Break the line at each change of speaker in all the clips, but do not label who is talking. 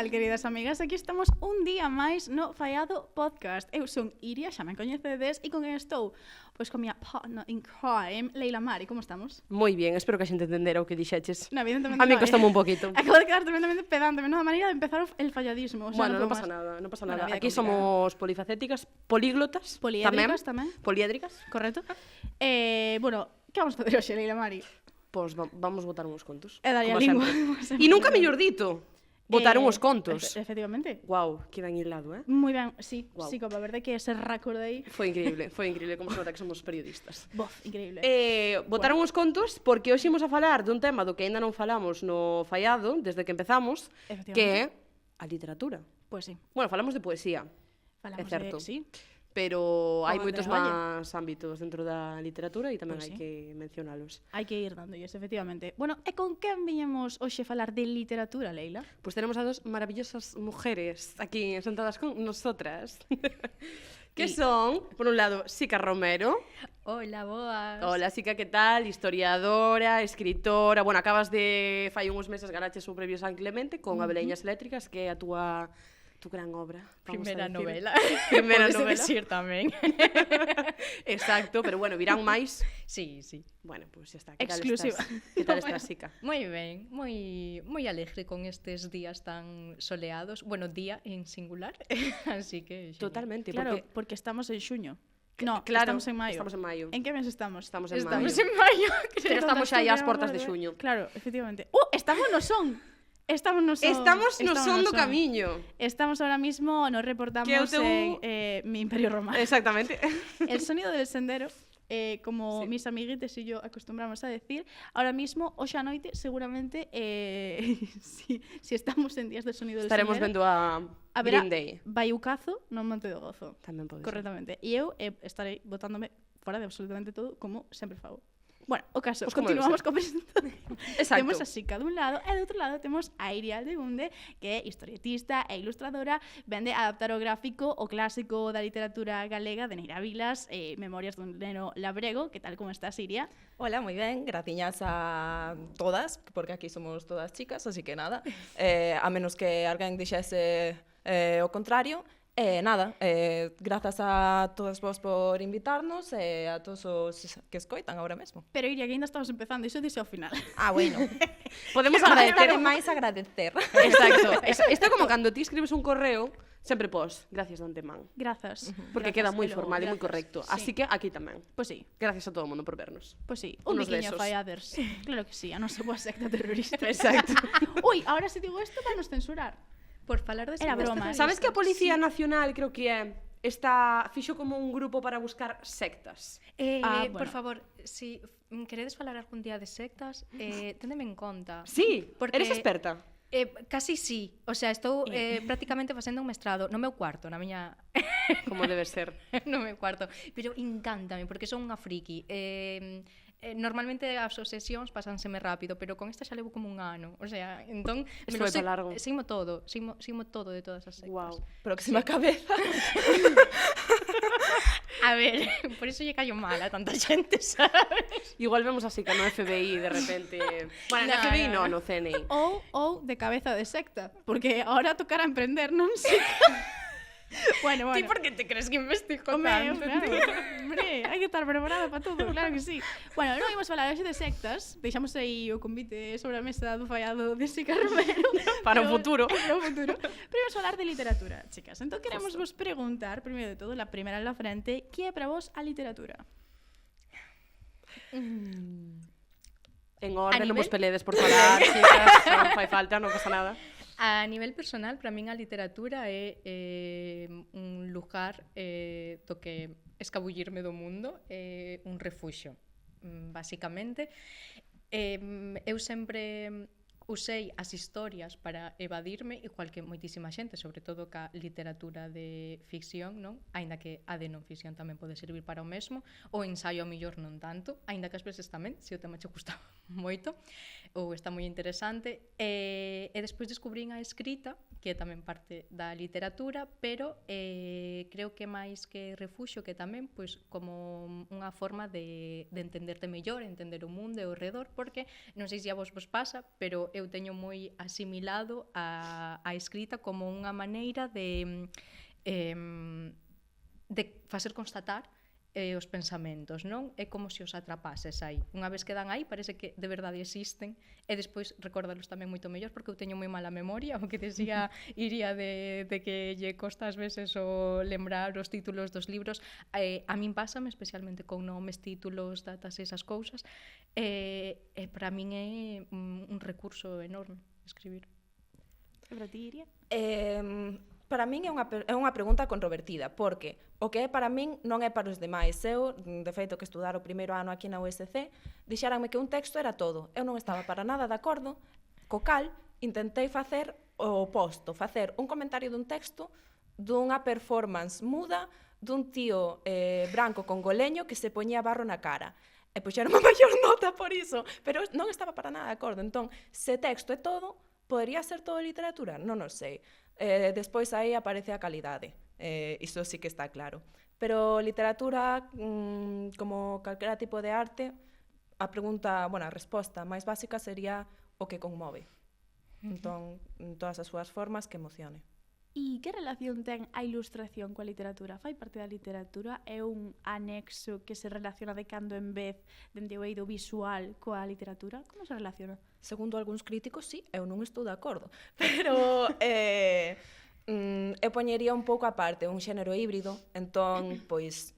tal, queridas amigas? Aquí estamos un día máis no Fallado Podcast. Eu son Iria, xa me coñecedes, e con quen estou? Pois con miña partner in crime, Leila Mari. Como estamos?
Moi bien, espero que a xente entendera o que dixeches.
No, evidentemente
A mí
no,
costame un poquito.
Acabo de quedar tremendamente pedante, menuda manera de empezar el falladismo. O sea,
Bueno,
no
non
puedo
pasa
máis.
nada, non pasa
Bueno,
nada.
vida
Aquí
complicada.
somos polifacéticas, políglotas,
Poliédricas tamén.
Poliédricas.
Correcto. Bueno, que vamos a facer hoxe, Leila Mari?
Pois vamos botar uns contos.
E dalle a
como
lingua.
sempre. E nunca mellor dito. Botar uns contos.
Efectivamente.
Guau, que ben hilado,
Moi ben, sí,
Guau.
sí, copa, verdade que ese recordei.
Foi increíble, como se nota que somos periodistas.
Bof, increíble.
Botaron uns contos porque hoxe imos a falar dun tema do que aínda non falamos no Fallado, desde que empezamos, que é a literatura.
Pois sí.
Bueno, falamos de poesía,
Falamos
certo.
de... Sí.
pero hai
Como
moitos
de, oye.
máis ámbitos dentro da literatura e tamén
Pois
hai
sí.
que mencionalos.
Hai que ir dándolles, efectivamente. Bueno, e con quen viñemos hoxe falar de literatura, Leila?
Pois tenemos a dos maravillosas mujeres aquí sentadas con nosotras. Que son, por un lado, Sica Romero.
Hola, boas.
Hola, Sica, que tal? Historiadora, escritora. Bueno, acabas de fai uns meses garaches o Premio San Clemente con Abeleñas Eléctricas, que é a túa gran obra. vamos a
Primeira
decir.
novela.
Primeira
Pódese
novela.
decir tamén.
Exacto, pero bueno, virán máis.
Sí, sí.
Bueno, pues ya está. ¿Qué
Exclusiva.
tal estás? ¿Qué tal estás, Sica?
Moi ben, moi alegre con estes días tan soleados. Bueno, día en singular, así que... genial.
Totalmente,
Claro, porque estamos en xuño. No,
claro,
estamos en maio.
Estamos en maio.
En que mes estamos?
Estamos en
Estamos
maio.
en maio.
Pero estamos xa aí ás portas de xuño.
Claro, efectivamente. Estamos no son. Estamos no son.
Estamos no son do camiño.
Estamos ahora mismo, nos reportamos
Que o teu-
en mi Imperio Romano.
Exactamente.
El sonido del sendero, como
Sí.
mis amiguites y yo acostumbramos a decir, ahora mismo, hoxe a noite, seguramente, si estamos en días del sonido del
Estaremos
sendero,
vendo a
haberá
Green Day.
baiucazo no Monte do Gozo.
Tamén pode ser.
Correctamente. E eu estarei botándome fora de absolutamente todo, como sempre fago. Bueno, o caso,
Pois como debe
continuamos
ser.
co presentación.
Exacto.
Temos a Sica dun lado e do outro lado temos a Iria Aldegunde, que é historietista e ilustradora, vende a adaptar o gráfico o clásico da literatura galega de Neira Vilas, Memorias dun neno labrego. Que tal, como estás, Iria?
Hola, muy bien, graciñas a todas, porque aquí somos todas chicas, así que nada, a menos que alguén dixese o contrario, nada, grazas a todas vos por invitarnos e a todos os que escoitan agora mesmo.
Pero Iria, que ainda estamos empezando, iso dixe ao final.
Ah, bueno,
Podemos
agradecer
agradecer.
máis agradecer.
Exacto. Isto é como cando ti escribes un correo, sempre pos, gracias de antemán.
Grazas.
Porque
Grazas,
queda moi
e logo,
formal e moi
grazas.
correcto.
Sí.
Así que aquí tamén.
Pois sí.
Gracias a todo o mundo por vernos.
Pois sí, un
Unos
biquiño
besos.
falladers. Claro que sí, a nosa boa secta terrorista.
Exacto.
Uy, ahora se digo esto, van nos censurar.
Por falar de
Era
sectas
broma,
terroristas.
Sabes que a Policía Nacional, creo que fixo como un grupo para buscar sectas.
Bueno.
Por favor, si queredes falar algún día de sectas, téndeme en conta.
Sí,
Porque-
eres experta.
Casi sí. O sea, estou prácticamente facendo un mestrado no meu cuarto, na miña
Como debe ser.
no meu cuarto, pero encántame porque son unha friki. Normalmente as sesións pasánseme rápido, pero con esta xa levo como un ano. O sea, entón
Isto vai pa largo.
Simo todo de todas as sectas.
Wow.
Próxima cabeza.
A ver, por iso lle callo mal a tanta xente, sabes?
Igual vemos así que no FBI de repente. Bueno, no
No,
FBI
no,
no CNI.
Ou de cabeza de secta, porque ahora tocará emprender, non sei. Bueno.
Ti por que te crees que investigo
Hombre,
tanto?
hombre, hai que estar preparada para todo, claro que sí. Bueno, non imos falar hoxe de sectas, deixamos aí o convite sobre a mesa do fallado de Sica Romero.
Para o
Pero-
futuro.
Para o futuro. Pero imos falar de literatura, chicas. Entón queremos vos preguntar, primeiro de todo, la primera en la frente, que é para vos a literatura?
En orden,
A
non vos
nivel-
peledes por falar, chicas, non fai falta, non pasa nada.
A nivel personal, para min a literatura é un lugar do que escabullirme do mundo, é un refuxio, basicamente. Eu sempre usei as historias para evadirme, igual que moitísima xente, sobre todo ca literatura de ficción, non? Aínda que a de non ficción tamén pode servir para o mesmo, o ensaio a mellor non tanto, aínda que ás veces tamén, se o tema che gusta moito, ou está moi interesante, e despois descubrín a escrita, que é tamén parte da literatura, pero creo que máis que refuxo, que tamén pois, como unha forma de entenderte mellor, entender o mundo e o redor, porque non sei se a vos pasa, pero eu teño moi asimilado a escrita como unha maneira de facer constatar os pensamentos, non? É como se os atrapases aí. Unha vez que dan aí, parece que de verdade existen, e despois recórdalos tamén moito mellor, porque eu teño moi mala memoria, o que decía Iria de que lle costa ás veces o lembrar os títulos dos libros. A min pásame, especialmente con nomes, títulos, datas e esas cousas, e para min é un recurso enorme escribir.
E para ti, Iria?
Para min é unha pregunta controvertida, porque o que é para min non é para os demais. Eu, de feito, que estudar o primeiro ano aquí na USC, dixéranme que un texto era todo. Eu non estaba para nada de acordo, co cal intentei facer o oposto, facer un comentario dun texto dunha performance muda dun tío branco con goleño que se poñía barro na cara. E puxeron a maior nota por iso, pero non estaba para nada de acordo. Entón, se texto é todo, podería ser todo literatura? Non o sei. Despois aí aparece a calidade, iso sí que está claro. Pero literatura, como calquera tipo de arte, a resposta máis básica sería o que conmove. Entón, en todas as súas formas, que emocione.
E que relación ten a ilustración coa literatura? Fai parte da literatura? É un anexo que se relaciona de cando en vez dende o eido visual coa literatura? Como se relaciona?
Segundo algúns críticos, sí, eu non estou de acordo. Pero eu poñería un pouco aparte, un xénero híbrido. Entón, pois,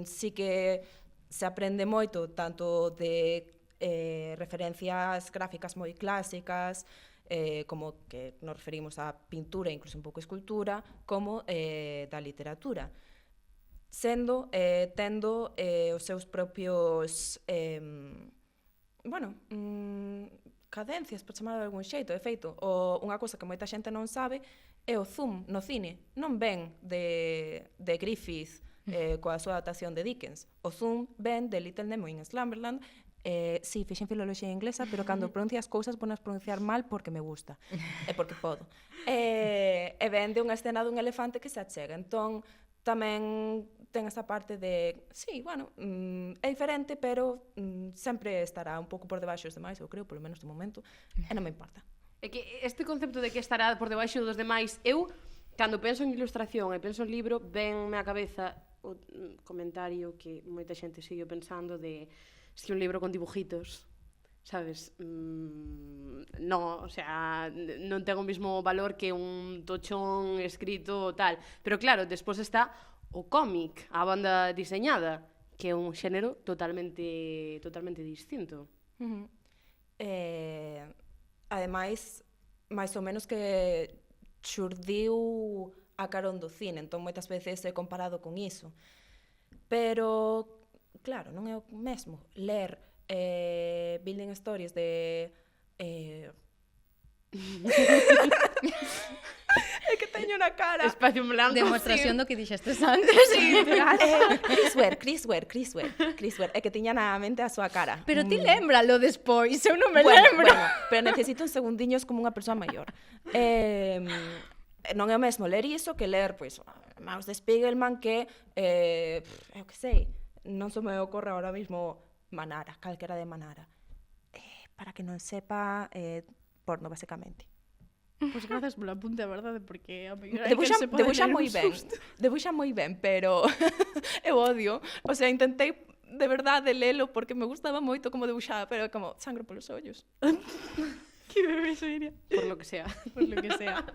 sí que se aprende moito, tanto de referencias gráficas moi clásicas, como que nos referimos á pintura, incluso un pouco escultura, como da literatura. Tendo os seus propios cadencias, por chamalo de algún xeito. De feito, unha cousa que moita xente non sabe é o zoom no cine. Non ven de Griffith coa súa adaptación de Dickens. O zoom ven de Little Nemo in Slumberland. Sí, fixen filoloxía inglesa, pero cando pronuncio as cousas ponas pronunciar mal porque me gusta, e porque podo. E ven de unha escena dun elefante que se achega. Entón, tamén ten esa parte de, sí, é diferente, pero sempre estará un pouco por debaixo dos demais, eu creo, polo menos de momento, e non me importa.
É que este concepto de que estará por debaixo dos demais, eu, cando penso en ilustración e penso en libro, venme á cabeza o comentario que moita xente sigue pensando de si un libro con dibujitos, sabes? No, o sea, non ten o mesmo valor que un tochón escrito tal. Pero claro, despois está o cómic, a banda diseñada, que é un xénero totalmente distinto.
Ademais, máis ou menos que xurdiu a carón do cine, entón moitas veces é comparado con iso. Pero, claro, non é o mesmo ler building stories de... É que teño na cara.
Espacio en blanco.
Demostración do que dixestes antes.
Sí, Chris Ware. É que tiña na mente a súa cara.
Pero ti lémbralo despois, eu non me lembro.
Pero necesito uns segundiños como unha persoa maior. Non é o mesmo ler iso que ler, pois, Maus de Spiegelman, que, eu que sei, non se me ocorre ahora mismo Manara, calquera de Manara. Para que non sepa, porno, basicamente.
Pois gracias polo apunte, a verdade, porque a mellor
debuxa moi ben, pero eu odio. O sea, intentei de verdade lelo porque me gustaba moito como debuxaba, pero como sangro polos ollos.
Que bebé iso, Iria.
Por lo que sea.
Por lo que sea.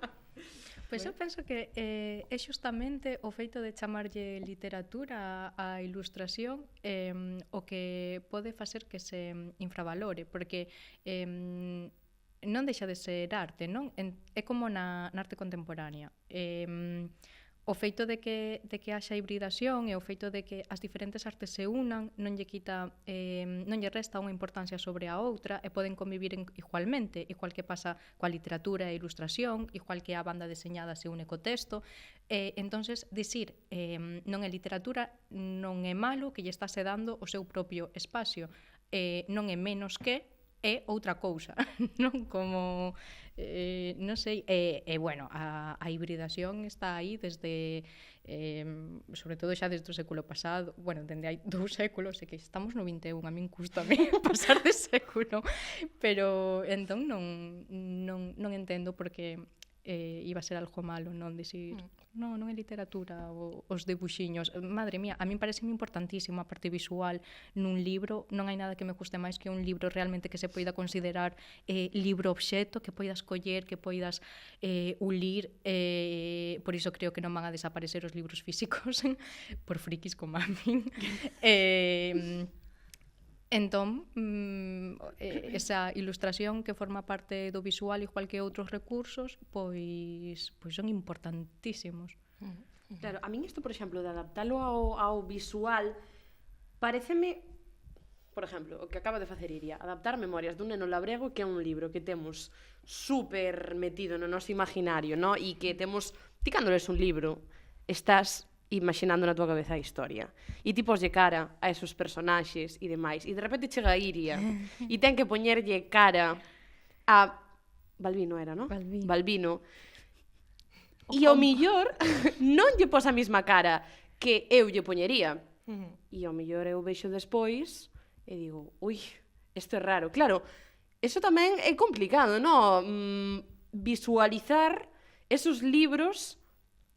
Pois eu penso que é xustamente o feito de chamarlle literatura á ilustración o que pode facer que se infravalore, porque non deixa de ser arte, non? É como na arte contemporánea. O feito de que haxa hibridación e o feito de que as diferentes artes se unan non lle quita, non lle resta unha importancia sobre a outra e poden convivir igualmente, igual que pasa coa literatura e a ilustración, igual que a banda deseñada se une co texto. Entonces, dicir non é literatura non é malo, que lle estáse dando o seu propio espacio. Non é menos que, é outra cousa, non? Como, non sei, bueno, a hibridación está aí desde, sobre todo xa desde o século pasado, bueno, dende hai 2 séculos, e que estamos no 21, a min custame pasar de século, pero entón non entendo porque iba a ser algo malo, non dicir, non é literatura, os debuxiños. Madre mía, a min pareceme importantísimo a parte visual nun libro, non hai nada que me guste máis que un libro realmente que se poida considerar libro obxecto, que poidas coller, que poidas ulir, por iso creo que non van a desaparecer os libros físicos por frikis como a min. Entón, esa ilustración que forma parte do visual igual que outros recursos, pois son importantísimos.
Claro, a min isto, por exemplo, de adaptalo ao visual, pareceme, por exemplo, o que acaba de facer Iria, adaptar Memorias dun neno labrego, que é un libro que temos super metido no noso imaginario, no? E que temos, ti cando lees un libro, estás imaginando na tua cabeza a historia. E ti poslle cara a esos personaxes e demais. E de repente chega a Iria e ten que poñerlle cara a Balbino era, non? Balbino. E ao millor non lle pos a mesma cara que eu lle poñería. E ao millor eu vexo despois e digo, ui, isto é raro. Claro, eso tamén é complicado, non? Visualizar esos libros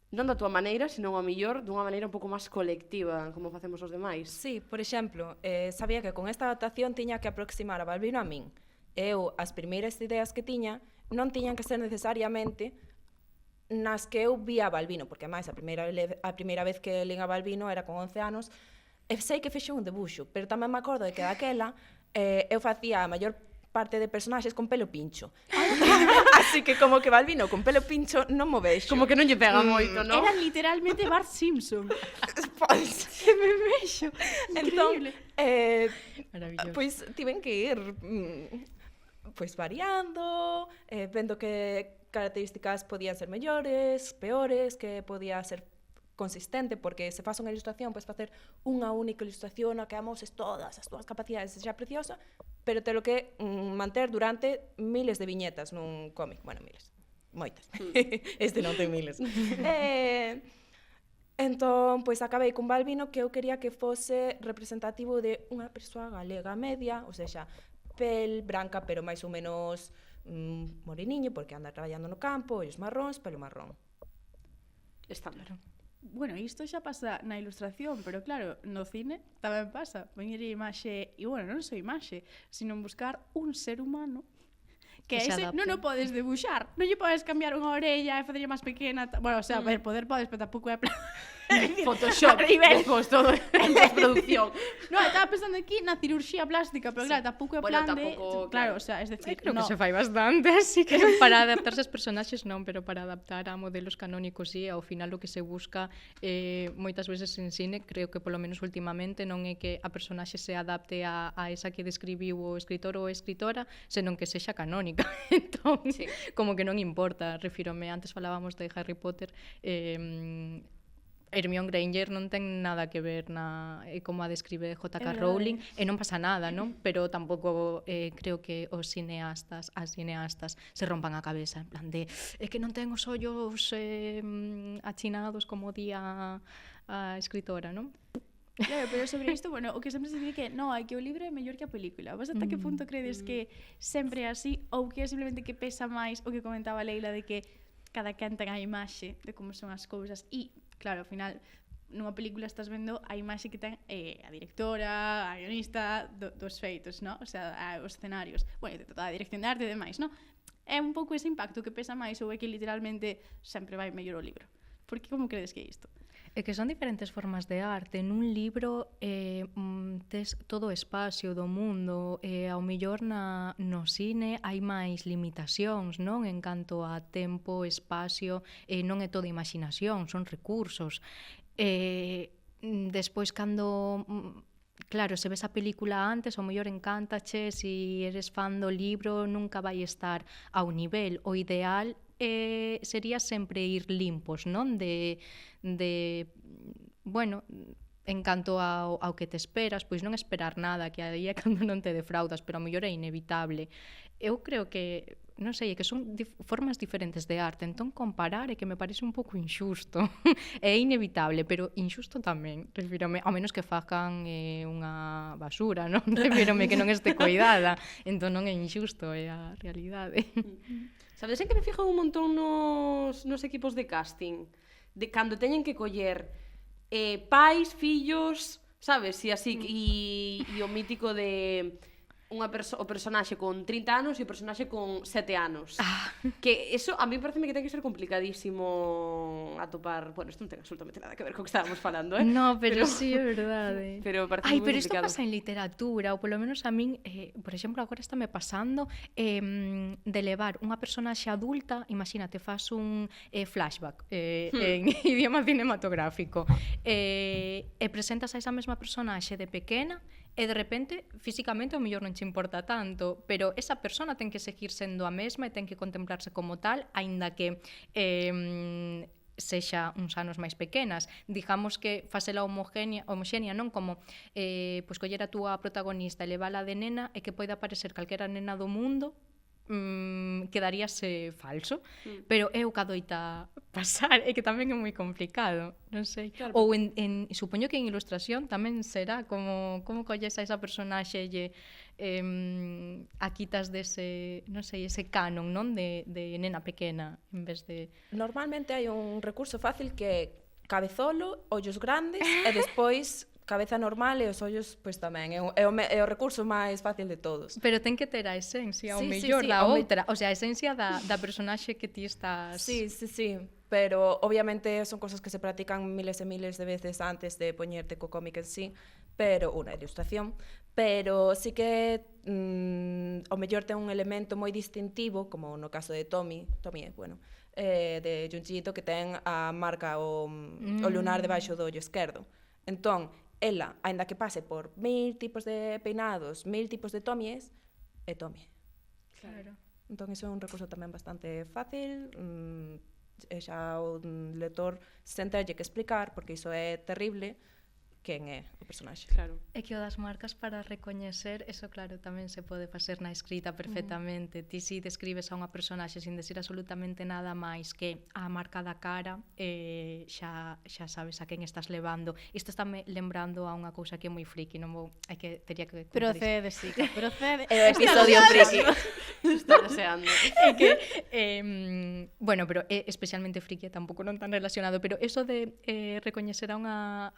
non da tua maneira, senón ao millor dunha maneira un pouco máis colectiva, como facemos os demais.
Sí, por exemplo, sabía que con esta adaptación tiña que aproximar a Balbino a min. Eu, as primeiras ideas que tiña, non tiñan que ser necesariamente nas que eu vía a Balbino, porque, máis, a primeira vez que lín a Balbino era con 11 anos, e sei que fixo un debuxo, pero tamén me acordo de que daquela eu facía a maior parte de personaxes con pelo pincho. Así que como que Balbino con pelo pincho non mo vexo.
Como que non lle pega moito, non?
Era literalmente Bart Simpson.
Que me vexo.
Increíble.
Maravilloso.
Pois tiven que ir pois variando, vendo que características podían ser mellores, peores, que podía ser consistente, porque se faz unha ilustración, podes facer unha única ilustración a que amoses todas as túas capacidades, xa preciosa, pero telo que manter durante miles de viñetas nun cómic. Bueno, miles, moitas. Este non ten miles. Entón, pois acabei cun Balbino que eu quería que fose representativo de unha persoa galega media, ou seja, pel branca, pero máis ou menos moreniño, porque anda traballando no campo, ollos marróns, pelo marrón.
Estándar.
Bueno, isto xa pasa na ilustración, pero claro, no cine tamén pasa. Poñer imaxe, e bueno, non só imaxe, sino buscar un ser humano que
se
ese
adapte.
non o podes debuxar. Non lle podes cambiar unha orella e facerlle máis pequena. Bueno, o sea, poder podes, pero tampouco é
Photoshop, vos todo en postproducción.
No, estaba pensando aquí na cirurxía plástica, pero claro, tampouco é
Bueno,
plan de...
tampouco,
Claro,
claro.
o sea, es decir,
Creo
no.
que se fai bastante, así que para adaptarse aos personaxes non, pero para adaptar a modelos canónicos sí, ao final o que se busca moitas veces en cine, creo que polo menos últimamente non é que a personaxe se adapte a esa que describiu o escritor ou a escritora, senón que sexa canónica. Entón,
Sí.
como que non importa, refírome, antes falábamos de Harry Potter, Hermione Granger non ten nada que ver como a describe J.K. Rowling e non pasa nada, non? Pero tampouco creo que as cineastas se rompan a cabeza en plan de é que non ten os ollos achinados como di a escritora, non?
Claro, pero sobre isto, bueno, o que sempre se dice que no, hai que o libro é mellor que a película. Vos ata que punto credes que sempre é así ou que é simplemente que pesa máis o que comentaba Leila de que cada quen ten a imaxe de como son as cousas e, claro, ao final nunha película estás vendo a imaxe que ten a directora, a guionista dos feitos, no? O sea, os escenarios, bueno, toda a dirección de arte e demais, no? É un pouco ese impacto que pesa máis ou é que literalmente sempre vai mellor o libro? Porque como credes que é isto?
É que son diferentes formas de arte. Nun libro tes todo o espacio do mundo, ao millor no cine hai máis limitacións, non? En canto a tempo, espacio, non é toda imaginación, son recursos. Despois, cando... Claro, se ves a película antes, ao mellor encántache, se eres fan do libro, nunca vai estar ao nivel. O ideal sería sempre ir limpos, non? Bueno, En canto ao que te esperas, pois non esperar nada, que aí é cando non te defraudas, pero ao mellor é inevitable. Eu creo que, non sei, é que son formas diferentes de arte, entón comparar é que me parece un pouco injusto. É inevitable, pero injusto tamén, refírome, ao menos que facan unha basura, non? Refírome que non este coidada, entón non é injusto, é a realidade.
Sabedes en que me fijo un montón nos equipos de casting? De cando teñen que coller pais, fillos, sabes? E así, e o mítico de o personaxe con 30 anos e o personaxe con 7 anos. Que eso a mí pareceme que ten que ser complicadísimo atopar. Bueno, isto non ten absolutamente nada que ver co que estábamos falando, eh?
No, pero sí, é verdade.
Pero parece
Ai,
moi
pero isto
complicado.
pasa en literatura, ou polo menos a min, por exemplo, agora estáme pasando de levar unha personaxe adulta, imagínate, faz un flashback en idioma cinematográfico, e presentas a esa mesma personaxe de pequena, e de repente, físicamente, ao mellor non che importa tanto, pero esa persona ten que seguir sendo a mesma e ten que contemplarse como tal, aínda que sexa uns anos máis pequenas. Digamos que fasela homoxénea, non como pois coller a túa protagonista e levala de nena e que poida parecer calquera nena do mundo, quedaríase falso, pero é o que adoita pasar, e que tamén é moi complicado, non sei.
Claro,
Ou supoño que en ilustración tamén será como colles a esa personaxe e a quitas dese, non sei, ese canon, non, de nena pequena, en vez de...
Normalmente hai un recurso fácil que é cabezolo, ollos grandes e despois cabeza normal e os ollos pois tamén é o recurso máis fácil de todos.
Pero ten que ter a esencia, o
Sí,
mellor
sí,
da
o
outra, o sea, a esencia da personaxe que ti estás...
Sí, pero obviamente son cosas que se practican miles e miles de veces antes de poñerte co cómic en sí, pero unha ilustración, pero sí que o mellor ten un elemento moi distintivo, como no caso de Tommy é, bueno, de Junjiito, que ten a marca o lunar debaixo do ollo esquerdo. Entón, ela, aínda que pase por 1000 tipos de peinados, 1000 tipos de Tomies, é Tommy.
Claro.
Entón, iso é un recurso tamén bastante fácil, e xa o lector senterlle que explicar, porque iso é terrible, quen é o personaxe.
Claro.
É que o das marcas para recoñecer, eso claro, tamén se pode facer na escrita perfectamente. Ti si describes a unha personaxe sin decir absolutamente nada máis que a marca da cara, xa sabes a quen estás levando. Isto estáme lembrando a unha cousa que é moi friki, non vou, é que teria que contar isto.
Procede, Sica, procede.
É o episodio friki.
Está deseando.
É que, bueno, pero é especialmente friki, tampouco non tan relacionado, pero eso de recoñecer a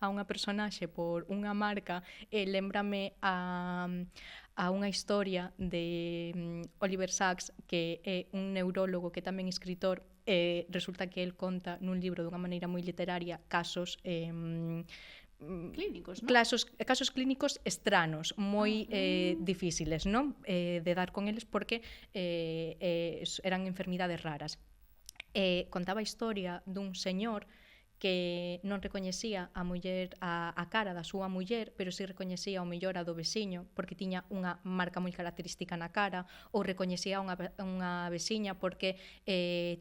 unha personaxe por unha marca, lembrame a unha historia de Oliver Sacks, que é un neurólogo que tamén é escritor, resulta que el conta nun libro dunha maneira moi literaria casos
Clínicos, non?
Casos clínicos estranos, moi difíciles, non? De dar con eles porque eran enfermidades raras. Contaba a historia dun señor que non recoñecía a cara da súa muller, pero si recoñecía o mellor a do veciño, porque tiña unha marca moi característica na cara, ou recoñecía unha veciña porque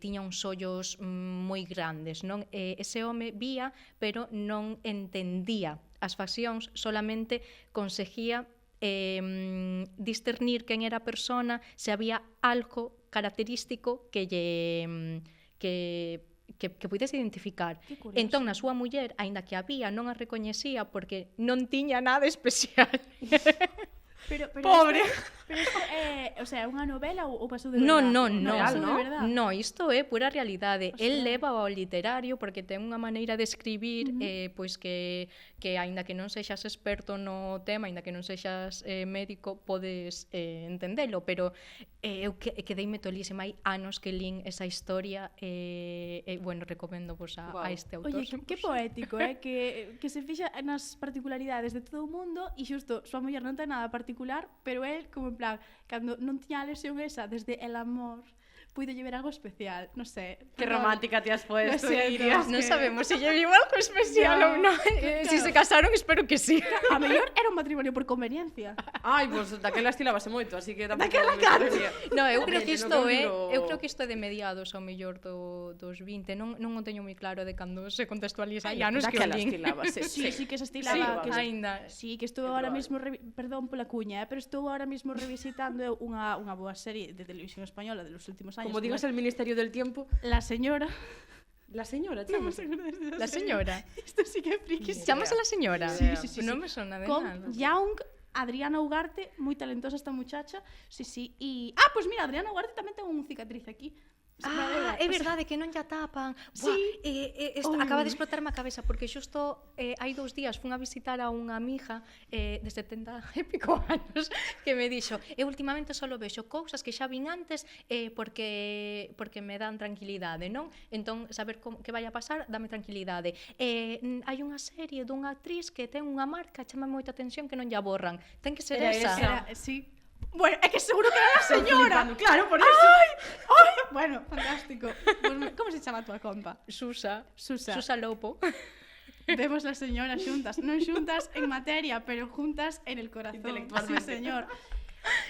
tiña uns ollos moi grandes, non? Ese home vía, pero non entendía as faccións, solamente conseguía discernir quen era a persona, se había algo característico que puidese identificar. Entón, na súa muller, aínda que había, non a recoñecía porque non tiña nada especial.
Pero
Pobre.
Pero isto é, o sea, unha novela ou pasou de
Non,
verdade? Pasou de verdade?
no, isto é pura realidade. El leva ao literario porque ten unha maneira de escribir pois que aínda que non sexas experto no tema, aínda que non sexas médico, podes entendelo, pero eu quedeime tolísima, hai anos que lín esa historia e bueno, recomendo vos a este autor.
Oye, que poético, que se fixa nas particularidades de todo o mundo e xusto súa muller non ten nada particular, pero el como en plan, cando non tiña a lesión esa desde el amor puido llevar algo especial, non sei.
Que romántica te has puesto,
Lo siento.
Iria.
Non sabemos se lle viu algo especial ou non. Se se casaron, espero que sí.
A mellor era un matrimonio por conveniencia.
Ai, pois daquela estilábase moito, así que tampouco
Daquela
me
canto.
extrañaría.
No, eu
Hombre,
creo que
no
isto é,
viro-
eu creo que isto é de mediados ao mellor dos 20, non o teño moi claro de cando se contextualiza hai anos que o
Daquela
lin.
estilábase.
Sí, que se
Sí,
estilaba. que se...
Aínda.
Sí, que estou ahora mesmo, perdón pola cuña, pero estou ahora mesmo revisitando unha boa serie de televisión española de los últimos años.
Como digas el Ministerio del Tiempo,
La señora.
la señora,
Non me
chámase.
acuerdo de
La señora.
Isto sí que é friki.
Chámase la señora.
Sí, sí, sí,
Non
sí.
me sona de
Con
nada.
Young, Adriana Ugarte, moi talentosa esta muchacha. Sí, sí. E pues mira, Adriana Ugarte tamén ten un cicatriz aquí.
Ah, é verdade que non lla tapan. Buah, acaba de explotarme a cabeza porque xusto hai 2 días fun a visitar a unha amiga de 70 e pico anos que me dixo, eu últimamente só vexo cousas que xa vin antes porque me dan tranquilidade, non? Entón, saber que vai a pasar dame tranquilidade. Hai unha serie dunha actriz que ten unha marca, chama moita atención que non lla borran. Ten que ser
Era
esa.
esa.
Sí. Bueno, é que seguro que era la señora.
Claro, por eso.
Ay, bueno, fantástico. Pues, ¿cómo se chama a túa compa?
Susa.
Susa.
Susa Lopo.
Vemos las señoras xuntas, non xuntas en materia, pero juntas en el corazón.
Intelectualmente.
Sí, señor.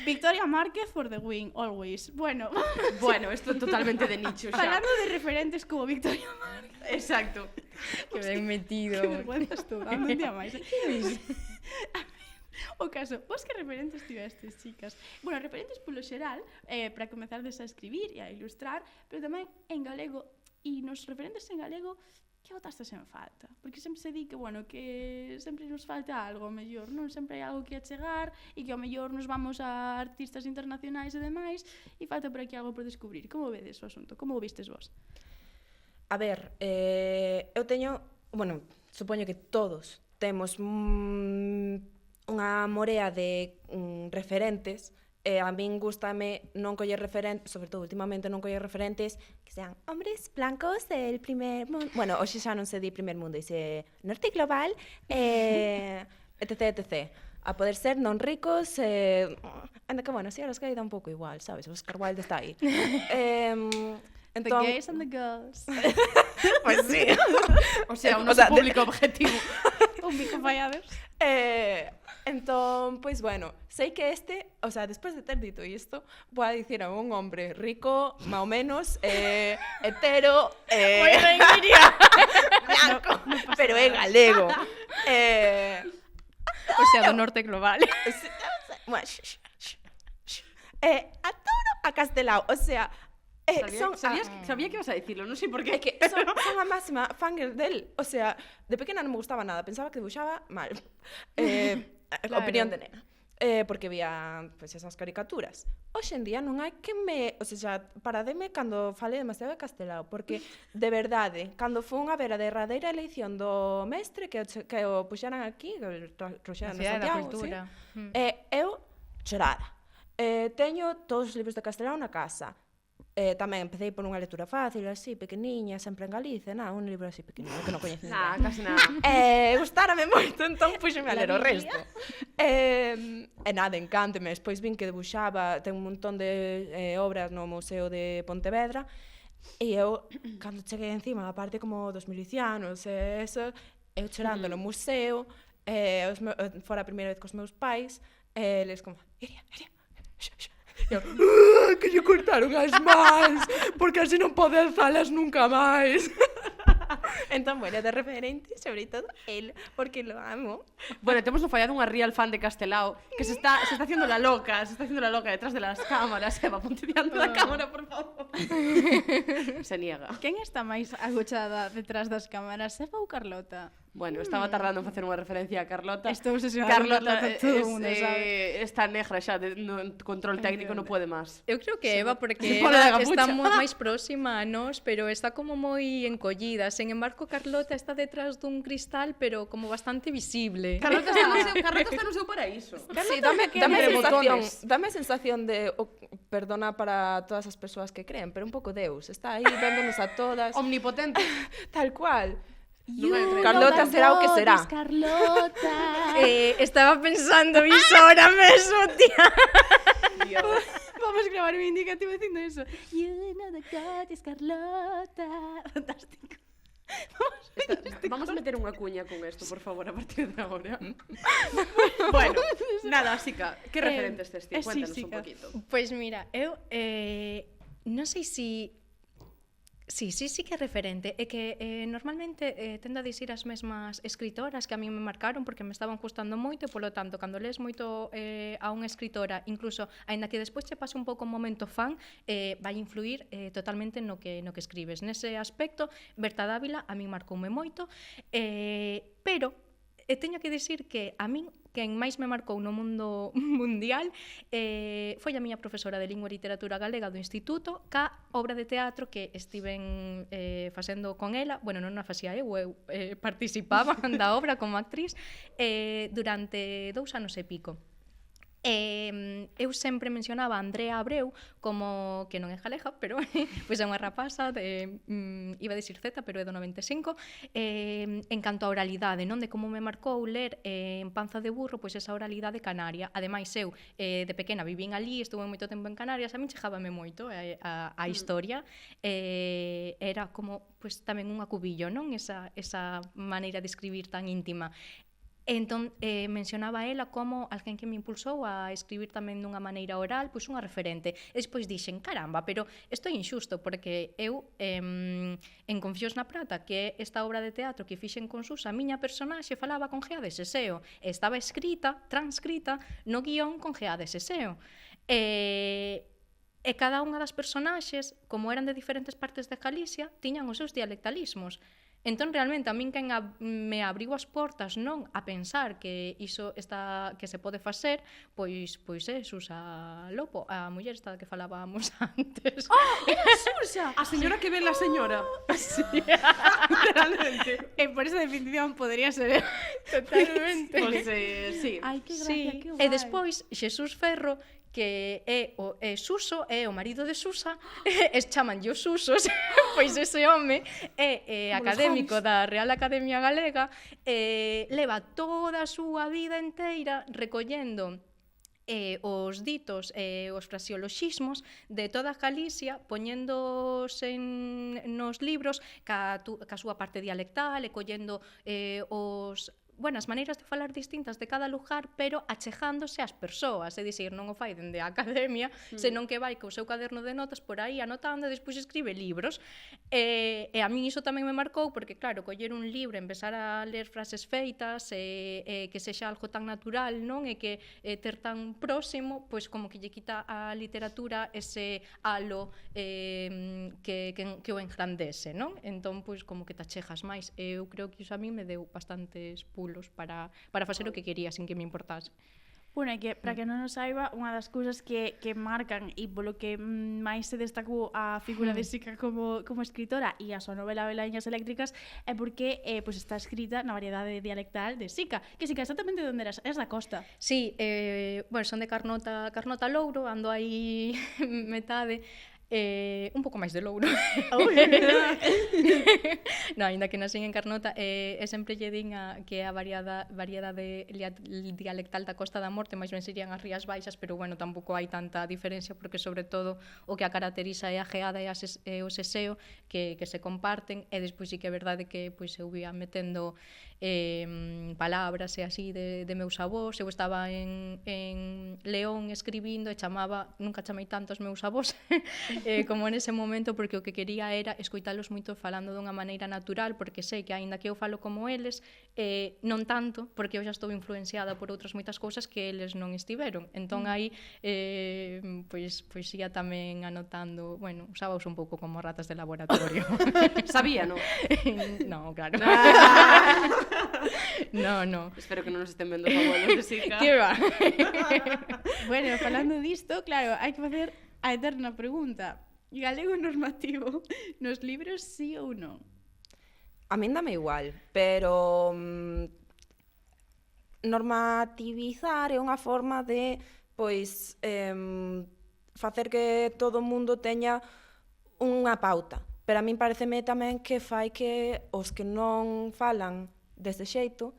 Victoria Márquez for the win, always. Bueno,
Bueno, esto é totalmente de nicho xa.
falando de referentes como Victoria Márquez.
Exacto.
Que ben metido.
Que vergüenza estou dando un día máis. O caso, vos que referentes tivestes, chicas? Bueno, referentes polo xeral, para comezardes a escribir e a ilustrar, pero tamén en galego, e nos referentes en galego, que botastes en falta? Porque sempre se di que, bueno, que sempre nos falta algo, ao mellor, non? Sempre hai algo que achegar e que ao mellor nos vamos a artistas internacionais e demais e falta por aquí algo por descubrir. Como vedes o asunto? Como o vistes vos?
A ver, eu teño, bueno, supoño que todos temos unha morea de referentes, e a min gústame non coller referentes, sobre todo últimamente non coller referentes que sean hombres blancos del primer mundo, bueno, hoxe xa non se di primer mundo, dice norte global, etc, etc. A poder ser non ricos, anda que bueno, si ahora es que dá un pouco igual, sabes, Oscar Wilde está aí.
The gays and the girls.
Pues sí.
O sea, un
O sea,
público objetivo.
Un bico fallados.
Entón, pois bueno, sei que o sea, despois de ter dito isto, vou a dicir a un hombre rico, máis ou menos, hetero, blanco, pero é galego.
O sea, do norte global.
Bueno, a Toro, a Castelao, o sea,
Sabía que ibas a decirlo, non sei por
é
qué.
que son a máxima fangirl del. O sea, de pequena non me gustaba nada, pensaba que dibuixaba mal.
Claro.
Opinión de nena. Porque vía pues, esas caricaturas. Hoxe en día non hai que me... O sea, parademe cando fale demasiado de Castelao, porque, de verdade, cando fun a ver a derradeira eleición do mestre, que o puxeran aquí, que o trouxeran
A
a
cidade da
Santiago,
cultura.
sí, eu chorada. Teño todos os libros de Castelao na casa. Tamén empecé por unha lectura fácil, así, pequeniña, sempre en Galicia, un libro así pequeniño, que non coñeces.
Nah, casi nada.
Gustárame moito, entón puxeme a ler o resto. Nada, encánteme. Despois vin que debuxaba, ten un montón de obras no Museo de Pontevedra, e eu, cando cheguei encima da parte como dos milicianos, eso, eu chorando no museo, fora a primeira vez cos meus pais, eles como, Iria, eu, que lle cortaron as mans, porque así non pode alzalas nunca máis. Entón, bueno, de referente, sobre todo, él, porque lo amo.
Bueno, temos no fallado unha real fan de Castelao que se está haciendo la loca, detrás de las cámaras. Eva, ponte diante da cámara, por favor. Se niega.
Quen está máis agochada detrás das cámaras, Eva ou Carlota?
Bueno, estaba tardando en facer unha referencia a Carlota.
Estou obsesionada con Carlota, todo o mundo sabe.
Está negra xa, no control técnico non pode máis.
Eu creo que Eva, porque
Se pone
Eva
da
está
capucha.
máis próxima a nós, pero está como moi encollida. Sen embargo, Carlota está detrás dun cristal, pero como bastante visible.
Carlota está no seu paraíso.
Sí, dame a sensación de, perdona para todas as persoas que creen, pero un pouco Deus, está aí véndonos a todas,
Omnipotente.
tal cual.
Carlota
será o que será.
Carlota.
Estaba pensando iso ahora mesmo, tía.
Vamos a gravar como reivindicativo dicindo eso. You know the God is Carlota. Fantástico.
Vamos a meter unha cuña con isto, por favor, a partir de agora.
Bueno,
Nada, Sica, que referentes tes ti?
sí,
Cuéntanos un
Sica.
poquito.
pois mira, eu non sei si sí que é referente. É que normalmente tendo a dicir as mesmas escritoras que a mí me marcaron porque me estaban gustando moito e, polo tanto, cando lees moito a unha escritora, incluso, aínda que despois che pase un pouco un momento fan, vai influir totalmente no que escribes. Nese aspecto, Berta Dávila a mí marcoume moito, pero teño que dicir que a min quen máis me marcou no mundo mundial foi a miña profesora de Lingua e Literatura Galega do Instituto, ca obra de teatro que estiven facendo con ela, bueno, non a facía eu participaba da obra como actriz durante 2 anos e pico. Eu sempre mencionaba a Andrea Abreu como que non é galega, pero pois é unha rapaza de, iba a dicir Z, pero é do 95, en canto a oralidade, non, de como me marcou ler en Panza de burro, pois esa oralidade canaria. Ademais, eu de pequena vivín ali, estuve moito tempo en Canarias, a min chegábame moito a historia, era como pois tamén un acubillo, non, esa maneira de escribir tan íntima. Entón, mencionaba ela como alguén que me impulsou a escribir tamén dunha maneira oral, pois unha referente. E despois dixen, caramba, pero isto é injusto, porque eu, en Confiós na Prata, que é esta obra de teatro que fixen con Susa, a miña personaxe falaba con Gea de Seseo, e estaba escrita, transcrita, no guión con Gea de Seseo. E cada unha das personaxes, como eran de diferentes partes de Galicia, tiñan os seus dialectalismos. Entón, realmente, a min quen me abriu as portas, non, a pensar que iso que se pode facer, pois é Susa Lopo, a muller esta que falábamos antes.
Era Susa!
A señora que ve la señora.
Sí.
Literalmente.
Por esa definición podría ser.
Totalmente.
Pois, sí.
Ai, que gracia,
Sí,
que
e
guai.
despois Xesús Ferro, que é Suso, é o marido de Susa, chamanlle os Susos, pois ese home é académico da Real Academia Galega, leva toda a súa vida inteira recollendo os ditos e os fraseoloxismos de toda Galicia, poñéndos nos libros ca súa parte dialectal e collendo as maneiras de falar distintas de cada lugar, pero achegándose ás persoas, é dicir, non o fai dende a academia, senón que vai co seu caderno de notas por aí anotando e despois escribe libros. E a min iso tamén me marcou, porque claro, coller un libro, empezar a ler frases feitas, que sexa algo tan natural, non? E que ter tan próximo, pois como que lle quita a literatura ese halo que o engrandece, non? Entón, pois como que te achegas máis. Eu creo que iso a min me deu bastantes pulos para facer o que quería sin que me importase.
Bueno, é que, para que non o saiba, unha das cousas que marcan e polo que máis se destacou a figura de Sica como escritora e a súa novela Velaiñas Eléctricas é porque pois está escrita na variedade dialectal de Sica. Que Sica, exactamente de onde eras? Eras da costa.
Sí, son de Carnota Louro, ando aí metade, un pouco máis de Louro. No, ainda que nasín en Carnota, sempre lle din que a variedade dialectal da Costa da Morte máis ben serían as Rías Baixas, pero bueno, tampouco hai tanta diferencia porque sobre todo o que a caracteriza é a geada e o seseo que se comparten, e despois sí que é verdade que pois eu vía metendo palabras e así de meus avós. Eu estaba en León escribindo e nunca chamei tanto aos meus avós como nese momento, porque o que quería era escoitalos moito falando dunha maneira natural, porque sei que aínda que eu falo como eles, non tanto, porque eu xa estou influenciada por outras moitas cousas que eles non estiveron. Entón aí pois ia tamén anotando, bueno, usábaos un pouco como ratas de laboratorio.
Sabía, non?
No, claro. No.
Espero que non nos estén vendo os abuelos de Sica.
Que va?
Bueno, falando disto, claro, hai que facer a eterna pregunta. Galego normativo nos libros, sí ou non?
A min dame igual, pero normativizar é unha forma de pois facer que todo o mundo teña unha pauta. Pero a min pareceme tamén que fai que os que non falan deste xeito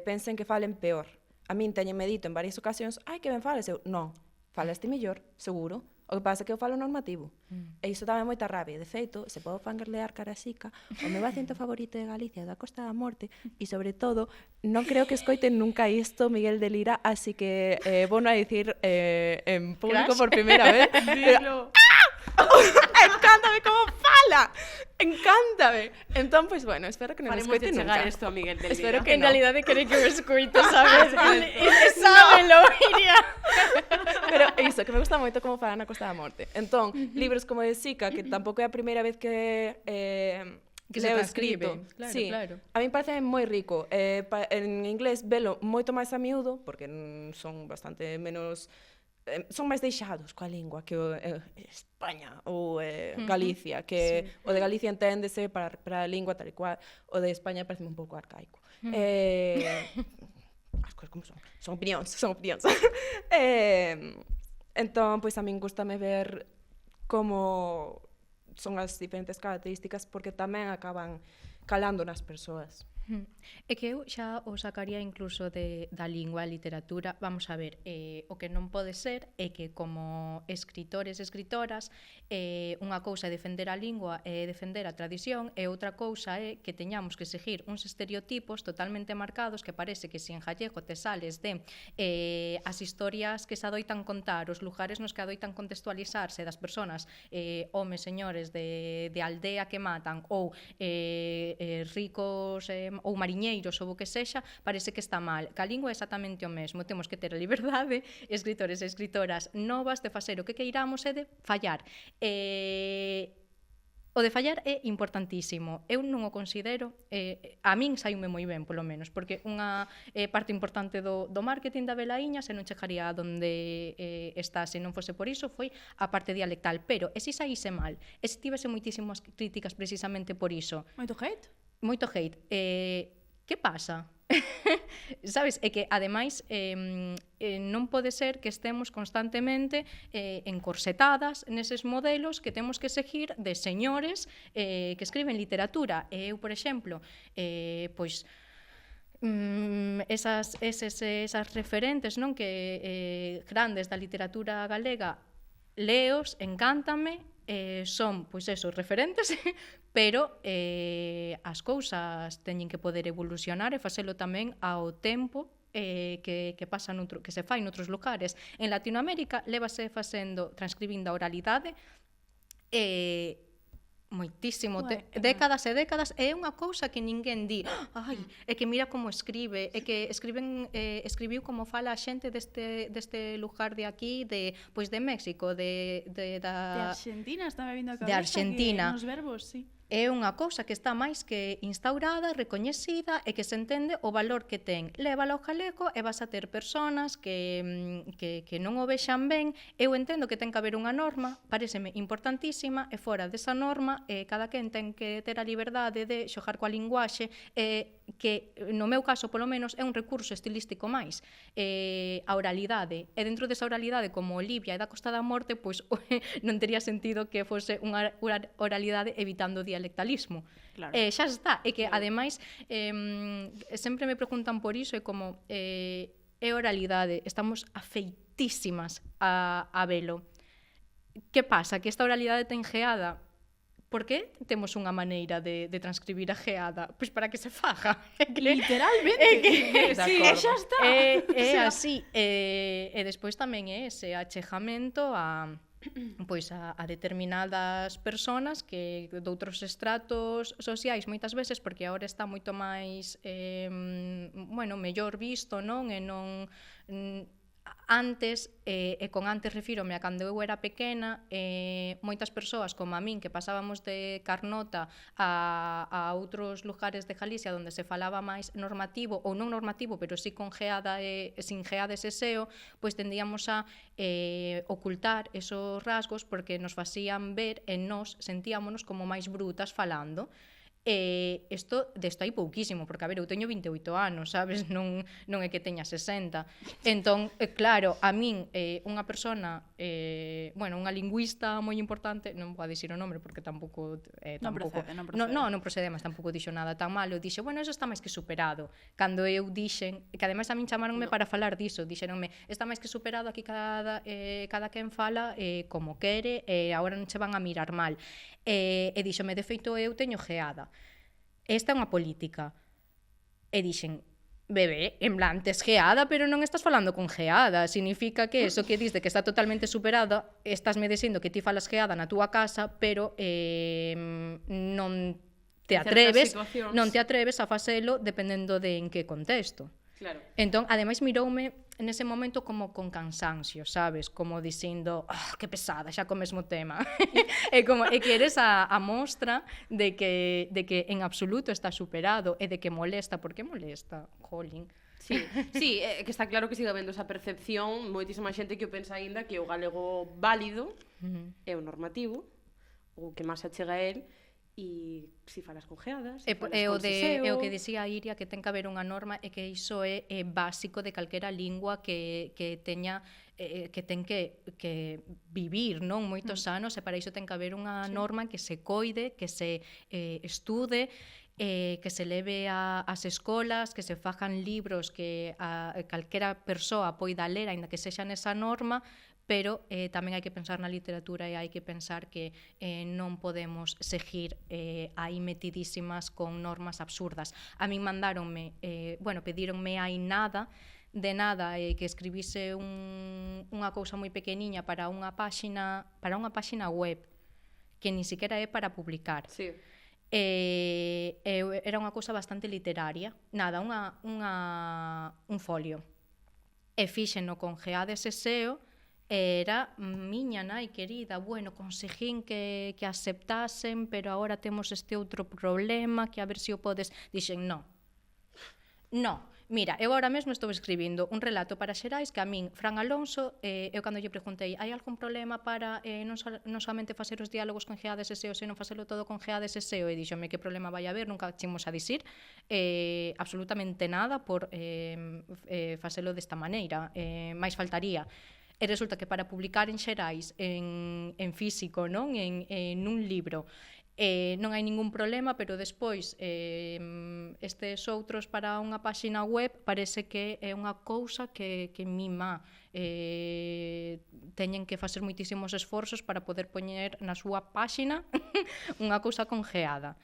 pensen que falen peor. A min teñenme dito en varias ocasións, ai, que ben fales, eu, non, falaste mellor, seguro, O que pasa é que eu falo normativo. E iso dame moita rabia. De feito, se podo fangirlear cara xica, o meu acento favorito de Galicia é da Costa da Morte, e sobre todo, non creo que escoiten nunca isto Miguel de Lira, así que vou a dicir en público por primeira vez.
Dilo.
Encántame como fala! Encántame! Entón, pois, bueno, espero que non
Faremos de
escoiten
chegar
nunca.
isto a Miguel de
Espero
Lira.
que
En
no.
realidade quere que o escoite, sabes? Sábelo, Iria.
Pero iso, que me gusta moito como falan na Costa da Morte. Entón, libros como de Sica, que tampouco é a primeira vez que
Que se
leo
transcribe.
escrito.
Claro,
Sí,
claro.
a mí parece moi rico. En inglés velo moito máis a miúdo, porque son bastante menos... son máis deixados coa lingua que o España ou Galicia, que o de Galicia enténdese para a lingua tal e cual, o de España parece un pouco arcaico. As cousas como son opinións, entón, pois a min gustame ver como son as diferentes características porque tamén acaban calando nas persoas.
É que eu xa o sacaría incluso da lingua e literatura. Vamos a ver, o que non pode ser é que como escritores e escritoras unha cousa é defender a lingua e defender a tradición e outra cousa é que teñamos que seguir uns estereotipos totalmente marcados que parece que se en gallego te sales de as historias que se adoitan contar, os lugares nos que adoitan contextualizarse das persoas, homes, señores de aldea que matan ou ricos ou mariñeiros ou o que sexa, parece que está mal. Que a lingua é exactamente o mesmo. Temos que ter a liberdade, escritores e escritoras novas, de facer o que queiramos e de fallar. O de fallar é importantísimo. Eu non o considero, a min saiume moi ben, polo menos, porque unha parte importante do marketing da Velaíña se non chegaría a donde está se non fose por iso, foi a parte dialectal. Pero, e se saíse mal? E se tivese moitísimas críticas precisamente por iso?
Moito hate?
Moito hate. Que pasa? Sabes? É que, ademais, non pode ser que estemos constantemente encorsetadas neses modelos que temos que seguir de señores que escriben literatura. E eu, por exemplo, pois, esas referentes, non, que grandes da literatura galega, leos, encántame, son, pois eso, referentes, pero as cousas teñen que poder evolucionar e facelo tamén ao tempo que pasa que se fai noutros lugares. En Latinoamérica levase facendo, transcribindo a oralidade moitísimo, décadas e décadas, e é unha cousa que ninguén di, ai, é que mira como escribe, é que escribiu como fala a xente deste lugar de aquí, pois de México, de
Argentina, está me vindo a cabeza.
De Argentina.
Que nos verbos, sí.
É unha cousa que está máis que instaurada, recoñecida e que se entende o valor que ten. Lévala ao galego e vas a ter persoas que non o vexan ben. Eu entendo que ten que haber unha norma, pareceme importantísima, e fora desa norma cada quen ten que ter a liberdade de xogar coa linguaxe, que no meu caso, polo menos, é un recurso estilístico máis. A oralidade. E dentro desa oralidade, como Olivia e da Costa da Morte, pois non tería sentido que fose unha oralidade evitando o dialectalismo.
Claro.
Xa está. É que, ademais, sempre me preguntan por iso, é como é oralidade. Estamos afeitísimas a velo. Que pasa? Que esta oralidade ten geada. Por que temos unha maneira de transcribir a geada? Pois para que se faga.
Literalmente.
Sí,
xa está.
É así. E despois tamén é ese achegamento a determinadas persoas que de outros estratos sociais moitas veces, porque agora está moito máis mellor visto, non? E non antes, e con antes refírome a cando eu era pequena, moitas persoas como a min que pasábamos de Carnota a outros lugares de Galicia onde se falaba máis normativo, ou non normativo, pero sí con geada e sin geada ese seo, pois tendíamos a ocultar esos rasgos porque nos facían ver e nós sentíamonos como máis brutas falando. Desto hai pouquísimo, porque, a ver, eu teño 28 anos, sabes? Non é que teña 60. Entón, claro, a min, unha persona, unha lingüista moi importante, non vou a dicir o nome, porque tampouco...
Non procede, non procede.
Non procede, mas tampouco dixo nada tan malo. Dixe, bueno, eso está máis que superado. Cando eu dixen, que ademais a min chamaronme para falar diso, dixeronme, está máis que superado, aquí cada quen fala como quere, agora non che van a mirar mal. E dixome, de feito, eu teño geada. Esta é unha política. E dixen, bebé, en plan, tes geada, pero non estás falando con geada. Significa que eso que dis de que está totalmente superada, estás me dicindo que ti falas geada na túa casa, pero non te atreves a facelo dependendo de en que contexto.
Claro.
Entón, ademais, miroume nese momento como con cansancio, sabes? Como dicindo, que pesada, xa co mesmo tema. E que eres a mostra de que en absoluto está superado e de que molesta. Por que molesta? Jolín.
Sí, que está claro que siga habendo esa percepción, moitísima xente que o pensa aínda que o galego válido é o normativo, o que máis se achega a él, e si falas con geadas,
e o que dicía Iria, que ten que haber unha norma, e que iso é básico de calquera lingua que teña que ten que vivir, non, moitos anos, e para iso ten que haber unha norma que se coide, que se estude, que se leve ás escolas, que se fajan libros que calquera persoa poida ler, aínda que sexa nesa norma, pero tamén hai que pensar na literatura e hai que pensar que non podemos seguir aí metidísimas con normas absurdas. A min mandáronme, pedíronme hai nada, que escribise unha cousa moi pequeniña para unha páxina web, que ni siquiera é para publicar.
Sí.
Era unha cousa bastante literaria, un folio. E fíxeno con geades e SEO, era miña nai querida, conseguín que aceptasen, pero agora temos este outro problema, que a ver se o podes... Dixen, no, mira, eu agora mesmo estou escribindo un relato para Xerais que a min, Fran Alonso, eu cando lle preguntei, hai algún problema para non somente facer os diálogos con geades e SEO, senón facelo todo con geades e SEO, e dixome que problema vai haber, nunca chimos a dicir absolutamente nada por facelo desta maneira, máis faltaría. E resulta que para publicar en Xerais, en físico, non, en un libro, non hai ningún problema, pero despois estes outros para unha páxina web parece que é unha cousa que mima, teñen que facer moitísimos esforzos para poder poñer na súa páxina unha cousa congeada.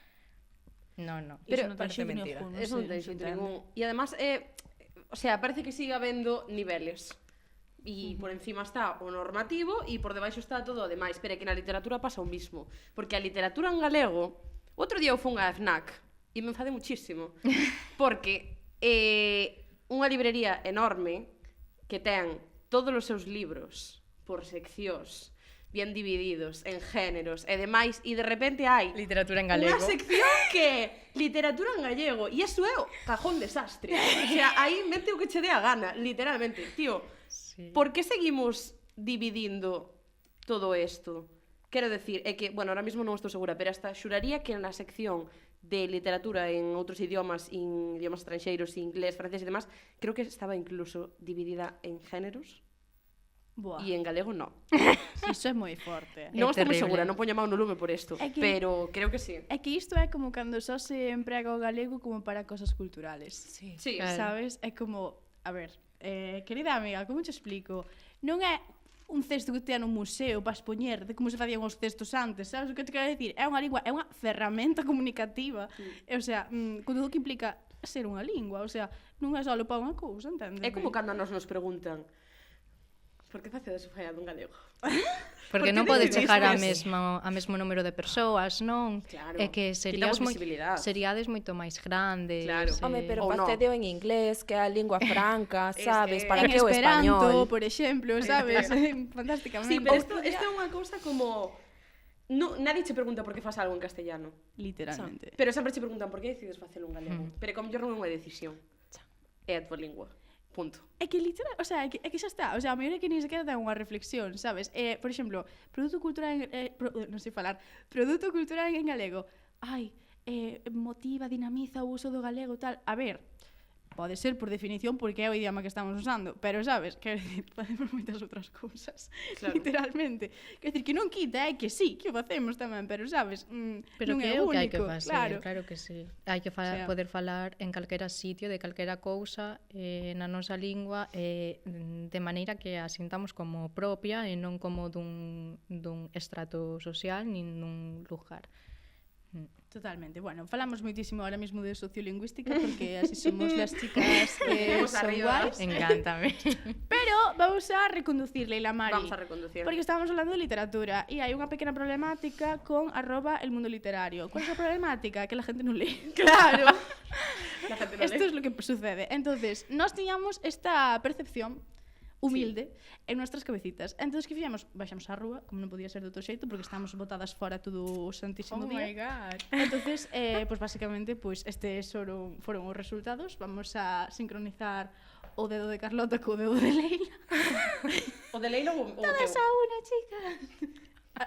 Non.
Pero parece mentira.
Eso non ten xeito ningún. E además, parece que siga habendo niveles. E por encima está o normativo e por debaixo está todo o demais. Pero é que na literatura pasa o mismo, porque a literatura en galego, outro día eu fun a FNAC e me enfadei muchísimo, porque unha librería enorme que ten todos os seus libros por seccións bien divididos en géneros e demais, e de repente hai
literatura en galego,
unha sección que é literatura en gallego, e iso é o cajón desastre. O sea, aí mete o que che dé a gana, literalmente. Tío, sí. Por que seguimos dividindo todo isto? Quero decir, é que, ahora mesmo non estou segura, pero hasta xuraría que na sección de literatura en outros idiomas, en idiomas estranxeiros, inglés, francés e demás, creo que estaba incluso dividida en géneros.
Buah.
E en galego non.
Iso é moi forte.
Non estou moi segura, non poño mau no lume por isto, pero creo que sí.
É que isto é como cando só se emprega o galego como para cosas culturales.
Sí,
sabes? É como, a ver, querida amiga, como te explico? Non é un cesto que te no museo para expoñer de como se facían os cestos antes, sabes o que te quero dicir? É unha lingua, é unha ferramenta comunicativa. O sea, con todo o que implica ser unha lingua, o sea, non é só para unha cousa, entendes?
É como cando nos preguntan por que facedes o fallado en galego?
Porque non pode chegar a mesmo número de persoas, non?
Claro.
É que seríades moito máis grandes.
Claro.
Home, pero facedeo en inglés, que é a lingua franca, sabes? Para
que
o español?
Esperanto, por exemplo, sabes? Fantásticamente.
Sí, pero isto é unha cousa como... nadie che pregunta por que faz algo en castellano.
Literalmente.
Pero sempre che preguntan por que decides facelo en galego. Pero como mellor non é unha decisión. É a tua lingua. Punto.
É que literal, o sea, é que xa está. O sea, a mellor é que nin sequera ten unha reflexión, sabes? Por exemplo, produto cultural en galego. Ai, motiva, dinamiza o uso do galego tal. A ver, pode ser por definición porque é o idioma que estamos usando, pero sabes, quero dicir, facemos moitas outras cousas,
Claro.
literalmente. Quero dicir, que non quita, é que sí, que o facemos tamén, pero sabes,
Pero
non
que
é
é o que hai que
único,
facer, claro que sí. Hai que
O sea,
poder falar en calquera sitio, de calquera cousa, na nosa lingua, de maneira que a sintamos como propia e non como dun estrato social nin dun lugar.
totalmente. Bueno, falamos moitísimo ahora mismo de sociolingüística porque así somos las chicas que
Vamos
son
arriba.
guais.
Encántame.
Pero vamos a reconducir, Leila Mari.
Vamos a reconducir.
Porque estábamos hablando de literatura e hai unha pequena problemática con @elmundoliterario. ¿Cuál es la problemática? Que la gente non lee.
Claro. La gente no
Esto
lee.
es lo que sucede. Entonces, nos tiñamos esta percepción humilde en nuestras cabecitas. Entonces, que fixemos? Baixamos á rúa, como non podía ser de outro xeito, porque estábamos botadas fora todo o santísimo día.
God.
Entonces, pues básicamente, pues estes foron os resultados. Vamos a sincronizar o dedo de Carlota co dedo de Leila.
O de Leila ou o
Todas
teu?
a una, chica.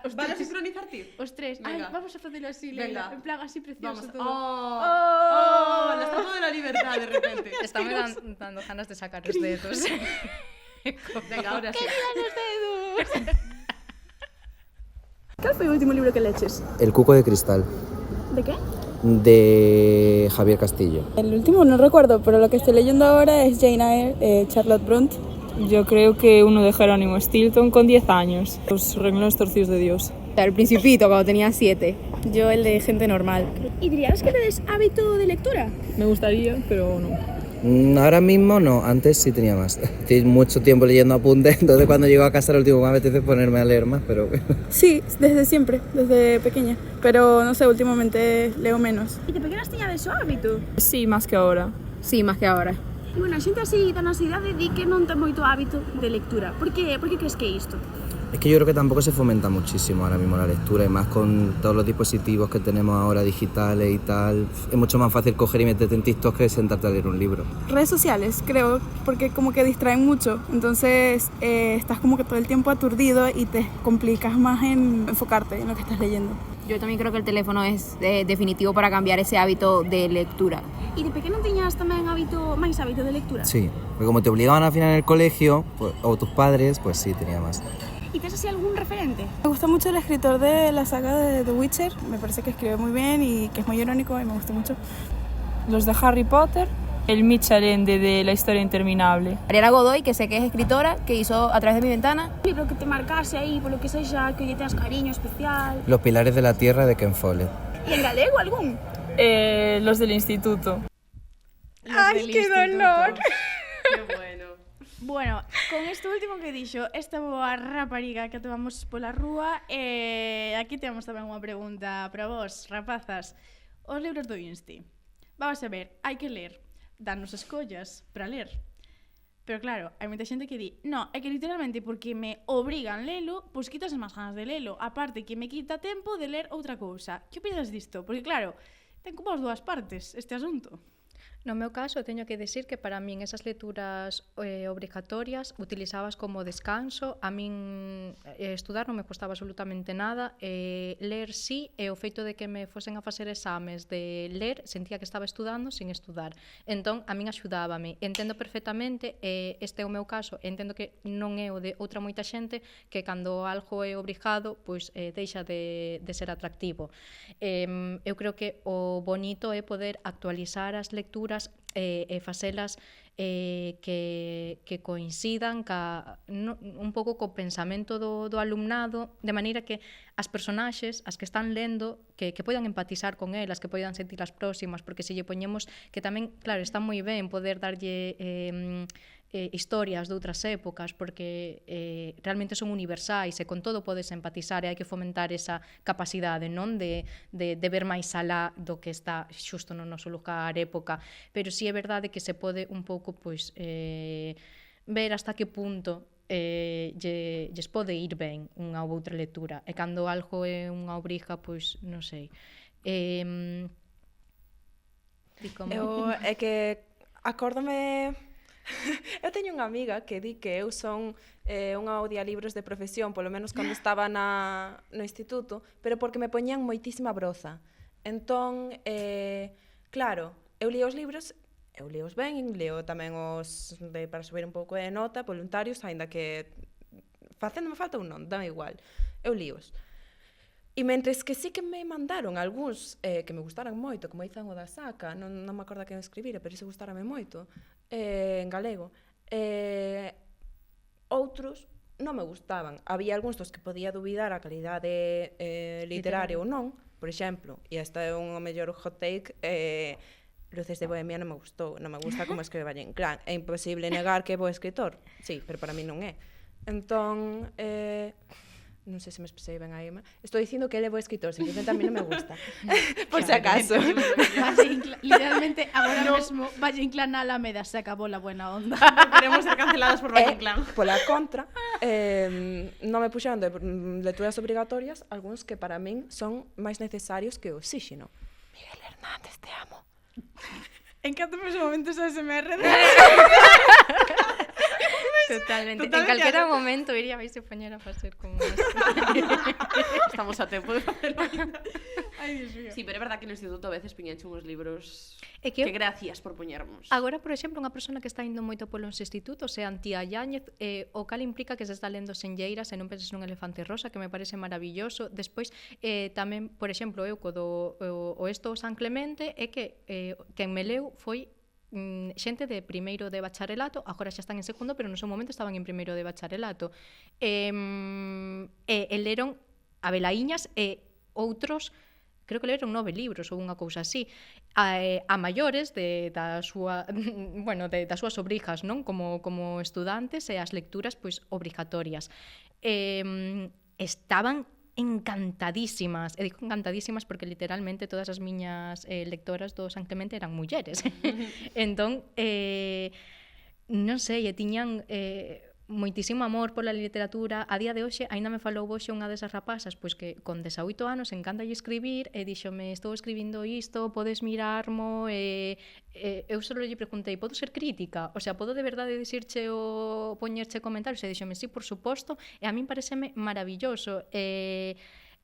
Os
Vale a
tres,
sincronizar ti?
os tres.
Venga.
Ay, vamos a facelo así, Leila.
Venga.
En plan, así precioso
Vamos.
todo.
La estatua de la libertad de repente.
Estame dando ganas de sacar os dedos.
Venga, ahora sí.
¡Los dedos! ¿Cuál fue el último libro que leches?
El cuco de cristal,
¿De qué?
de Javier Castillo.
El último no recuerdo, pero lo que estoy leyendo ahora es Jane Eyre, Charlotte Brontë.
Yo creo que uno de Jerónimo Stilton con 10 años. Los renglones torcidos de Dios.
El Principito, cuando tenía 7.
Yo el de Gente Normal.
¿Y dirías que tienes hábito de lectura?
Me gustaría, pero no.
Ahora mismo no, antes sí tenía más. Estoy mucho tiempo leyendo apuntes, entonces cuando llego a casa lo último que me apetece es ponerme a leer más, pero...
Sí, desde siempre, desde pequeña. Pero no sé, últimamente leo menos.
¿Y de pequenas tiñades ese hábito?
Sí, más que ahora.
Sí, más que ahora.
E bueno, a xente así da nosa idade di que non ten moito hábito de lectura. Por que crees que é isto?
Es que yo creo que tampoco se fomenta muchísimo ahora mismo la lectura, y más con todos los dispositivos que tenemos ahora digitales y tal. Es mucho más fácil coger y meterte en TikTok que sentarte a leer un libro.
Redes sociales, creo, porque como que distraen mucho. Entonces estás como que todo el tiempo aturdido y te complicas más en enfocarte en lo que estás leyendo.
Yo también creo que el teléfono es definitivo para cambiar ese hábito de lectura.
E de pequeno tiñas tamén máis hábito de lectura?
Sí, porque como te obligaban al final en el colegio, pues, o tus padres, pues sí, tenía más.
E tes así algún referente?
Me gusta mucho el escritor de la saga de The Witcher. Me parece que escribe muy bien y que es muy irónico y me gusta mucho.
Los de Harry Potter. El Mitchell Ende de La historia interminable.
Ariana Godoy, que sé que es escritora, que hizo A través de mi ventana.
Un libro que te marcase aí, polo que sexa, que lle teas cariño especial.
Los pilares de la tierra de Ken Follett.
E en galego algún?
Los del instituto.
¡Ay, qué dolor!
Qué bueno.
Bueno, con isto último que dixo, esta boa rapariga que tomamos pola rúa, aquí temos tamén unha pregunta para vos, rapazas. Os libros do Insti. Vamos a ver, hai que ler. Danos escollas para ler. Pero claro, hai moita xente que di no, é que literalmente porque me obrigan lelo, pois quitas máis ganas de lelo. Aparte que me quita tempo de ler outra cousa. Que opinas disto? Porque claro, ten como as dúas partes este asunto.
No meu caso, teño que decir que para min esas lecturas obrigatorias utilizabas como descanso. A min estudar non me costaba absolutamente nada. Ler sí, e o feito de que me fosen a facer exames de ler, sentía que estaba estudando sin estudar. Entón, a min axudábame. Entendo perfectamente, este é o meu caso, entendo que non é o de outra moita xente, que cando algo é obrigado, pois deixa de ser atractivo. Eu creo que o bonito é poder actualizar as lecturas e facelas que coincidan un pouco co pensamento do alumnado, de maneira que as personaxes, as que están lendo, que poidan empatizar con elas, que poidan sentir as próximas, porque se lle poñemos que tamén, claro, está moi ben poder darlle historias de outras épocas, porque realmente son universais e con todo podes empatizar, e hai que fomentar esa capacidade, non, de ver máis alá do que está xusto no noso lugar, época, pero si é verdade que se pode un pouco pois ver hasta que punto lles pode ir ben unha ou outra lectura, e cando algo é unha obriga, pois non sei.
É que acórdame. Eu teño unha amiga que di que eu son unha odialibros de profesión, polo menos cando estaba no instituto, pero porque me poñían moitísima broza. Entón, claro, eu lío os libros, eu líos ben, leo tamén os para subir un pouco de nota, voluntarios, aínda que facéndome falta un non, dame igual, eu líos. E mentres que sí que me mandaron algúns que me gustaran moito, como Izan Odasaka, non me acordo quen escribira, pero iso gustárame moito, en galego, outros non me gustaban. Había algúns dos que podía dubidar a calidade literaria ou non. Por exemplo, e esta é un mellor hot take, Luces de Bohemia non me gustou. Non me gusta como escribe Valle Inclán. É imposible negar que é bo escritor. Sí, pero para mí non é. Entón, non sei se me expresei ben aí. Estou dicindo que ele é bo escritor, simplesmente a mí non me gusta. Por si acaso.
Literalmente, agora mesmo, Valle Inclán na Alameda, se acabou la buena onda.
Queremos ser canceladas por Valle Inclán.
Pola contra, non me puxeron de lecturas obrigatorias algúns que para min son máis necesarios que o Oxígeno. Miguel Hernández, te amo.
Encántame ese momento esa SMR.
Totalmente. En calquera momento iría vais a poñer a facer como
Estamos a tempo de facerlo.
Ai, Dios mío.
Sí, pero é verdad que no instituto a veces piñache uns libros
É que
que gracias por poñermos.
Agora, por exemplo, unha persona que está indo moito polos institutos é Antía Yáñez, o cal implica que se está lendo Senlleiras e non penses nun elefante rosa, que me parece maravilloso. Despois, tamén, por exemplo, eu co do o Esto San Clemente, é que quen me leu foi xente de primeiro de bacharelato, agora xa están en segundo, pero no seu momento estaban en primeiro de bacharelato. E leron Abelaiñas e outros, creo que leron 9 libros ou unha cousa así, a maiores da súa, bueno, das súas obrigas, non? Como estudantes e as lecturas pois obrigatorias. Estaban encantadísimas, e digo encantadísimas porque literalmente todas as miñas lectoras do San Clemente eran mulleres. Entón, non sei, e tiñan moitísimo amor pola literatura. A día de hoxe, aínda me falou hoxe unha desas rapazas, pois que con 18 anos encantalle escribir, e díxome, estou escribindo isto, podes mirarmo, eu só lle preguntei, podo ser crítica? O sea, podo de verdade dicirche ou poñerche comentarios? E díxome, sí, por suposto, e a min pareceme maravilloso.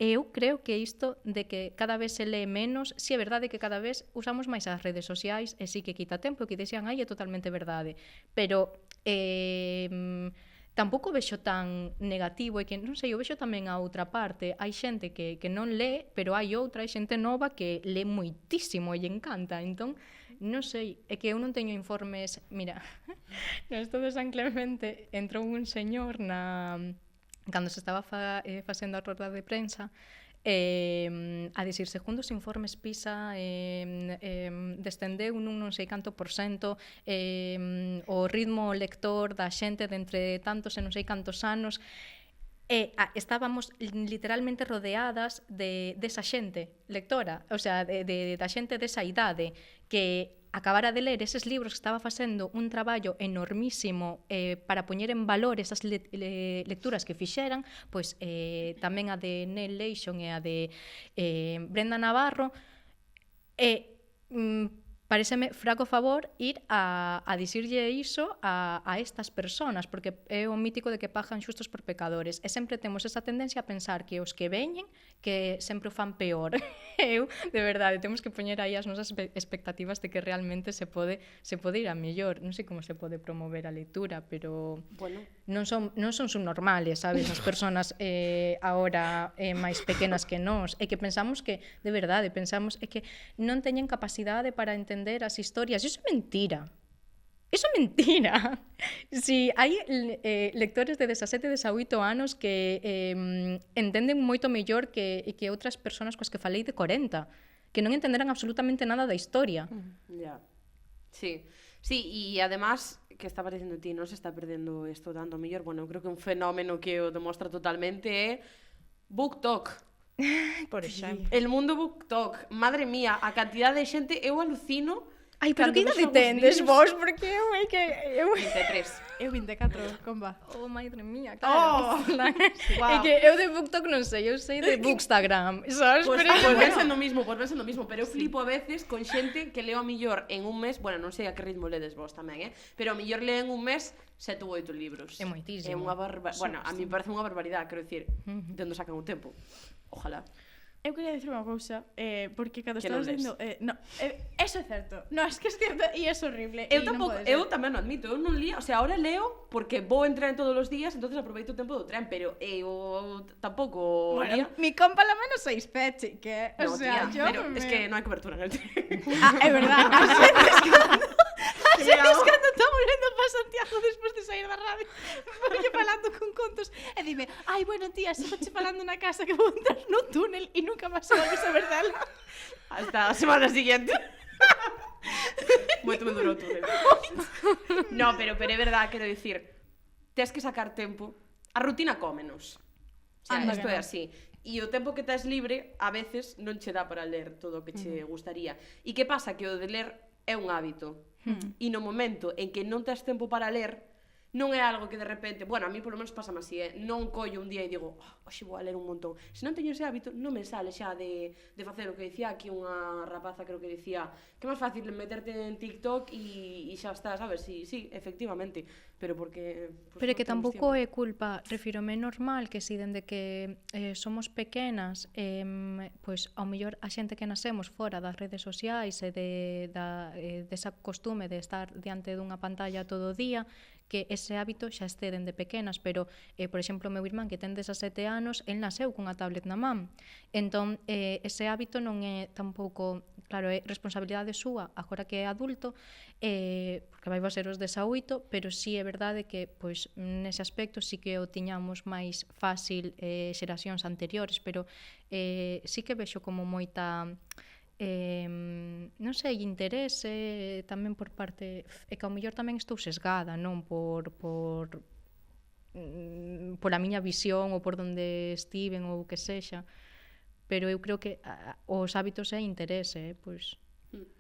Eu creo que isto de que cada vez se lee menos, si é verdade que cada vez usamos máis as redes sociais, e si que quita tempo, que dixían aí é totalmente verdade, pero tampouco vexo tan negativo, e que non sei, eu vexo tamén a outra parte. Hai xente que non lee, pero hai outra, hai xente nova que lee moitísimo e lle encanta. Entón, non sei, é que eu non teño informes. Mira, no Esto de San Clemente entrou un señor cando se estaba facendo a roda de prensa a dicir, segundo os informes PISA descendeu nun non sei canto por cento o ritmo lector da xente de entre tantos e non sei cantos anos, e estábamos literalmente rodeadas desa xente lectora, o sea, da xente desa idade que acabara de ler eses libros, que estaba facendo un traballo enormísimo para poñer en valor esas lecturas que fixeran, pois tamén a de Nell Leishon e a de Brenda Navarro, e pareceme fraco favor ir a dicirlle iso a estas personas, porque é o mítico de que pagan xustos por pecadores, e sempre temos esa tendencia a pensar que os que veñen que sempre o fan peor. Eu, de verdade, temos que poñer aí as nosas expectativas de que realmente se pode ir a mellor. Non sei como se pode promover a lectura, pero
bueno,
non son subnormales, sabes, as persoas agora máis pequenas que nós, e que pensamos que, de verdade, pensamos que non teñen capacidade para entender as historias. Iso é mentira. Iso é mentira. Si hai lectores de 17, 18 anos que entenden moito mellor que outras persoas coas que falei de 40, que non entenderán absolutamente nada da historia.
Ya. Sí. Sí, e además, que estaba dicindo ti, non se está perdendo isto tanto mellor. Bueno, eu creo que un fenómeno que o demostra totalmente é BookTok.
Por exemplo.
El mundo BookTok. Madre mía, a cantidade de xente, eu alucino.
Ai, pero que idade tendes vos? Porque eu é que...
23.
Eu 24, comba.
Oh, madre mía, claro. É que eu de BookTok non sei, eu sei de Bookstagram, sabes?
Pues,
Pero
ven sendo mismo, pero eu flipo a veces con xente que leo a millor en un mes, bueno, non sei a que ritmo ledes vos tamén, pero a millor leo en un mes 7 ou 8 libros.
É moitísimo.
É unha bueno, a mí parece unha barbaridade, quero dicir, de onde sacan o tempo. Ojalá.
Eu quería dicir unha cousa, porque cando
Que
estaba
non lees.
dicindo... no, eso é certo. No, es que é certo e é horrible.
Eu
e non
tampouco,
pode
eu
ser.
tamén non admito, eu non lía, o sea, ahora leo porque vou en tren todos os días, entonces aproveito o tempo do tren, pero eu tampouco
Bueno,
lía.
mi compa la menos 6 peche, que,
No,
o sea,
tía,
yo...
pero es que non hai cobertura en el tren.
Ah, é verdad, as veces
Digamos.
cando estamos volvendo para Santiago despois de sair da radio, voy falando con contos e dime, ai, bueno, tía, se foche falando na casa que vou entrar no túnel e nunca máis volves a ver dela.
Hasta a semana siguiente. Moito me durou o túnel. No, pero é verdad, quero dicir, tes que sacar tempo. A rutina cómenos. O sea,
Anda
isto
que
é
non.
así. E o tempo que tes libre, a veces non che dá para ler todo o que che gustaría. E que pasa? Que o de ler é un hábito. E no momento en que non tes tempo para ler, non é algo que de repente, bueno, a mí polo menos pásame así, non collo un día e digo, hoxe vou a ler un montón. Se non teño ese hábito, non me sale xa de facer o que dicía aquí unha rapaza, creo que dicía, que é máis fácil meterte en TikTok e xa está, sabes? Sí, efectivamente, pero porque... Pues,
Pero é que tampouco é culpa, refírome normal que si dende que somos pequenas, pois ao mellor a xente que nacemos fora das redes sociais e desa costume de estar diante dunha pantalla todo o día, que ese hábito xa este dende pequenas, pero, por exemplo, o meu irmán que ten 17 anos, el naseu cunha tablet na man. Entón, ese hábito non é tampouco, claro, é responsabilidade súa, agora que é adulto, porque vai ser os 18, pero sí é verdade que, pois, nese aspecto sí que o tiñamos máis fácil xeracións anteriores, pero sí que vexo como moita... non sei, interese tamén por parte, é que ao mellor tamén estou sesgada, non pola miña visión ou por onde estiven ou o que sexa, pero eu creo que os hábitos é interese, pois.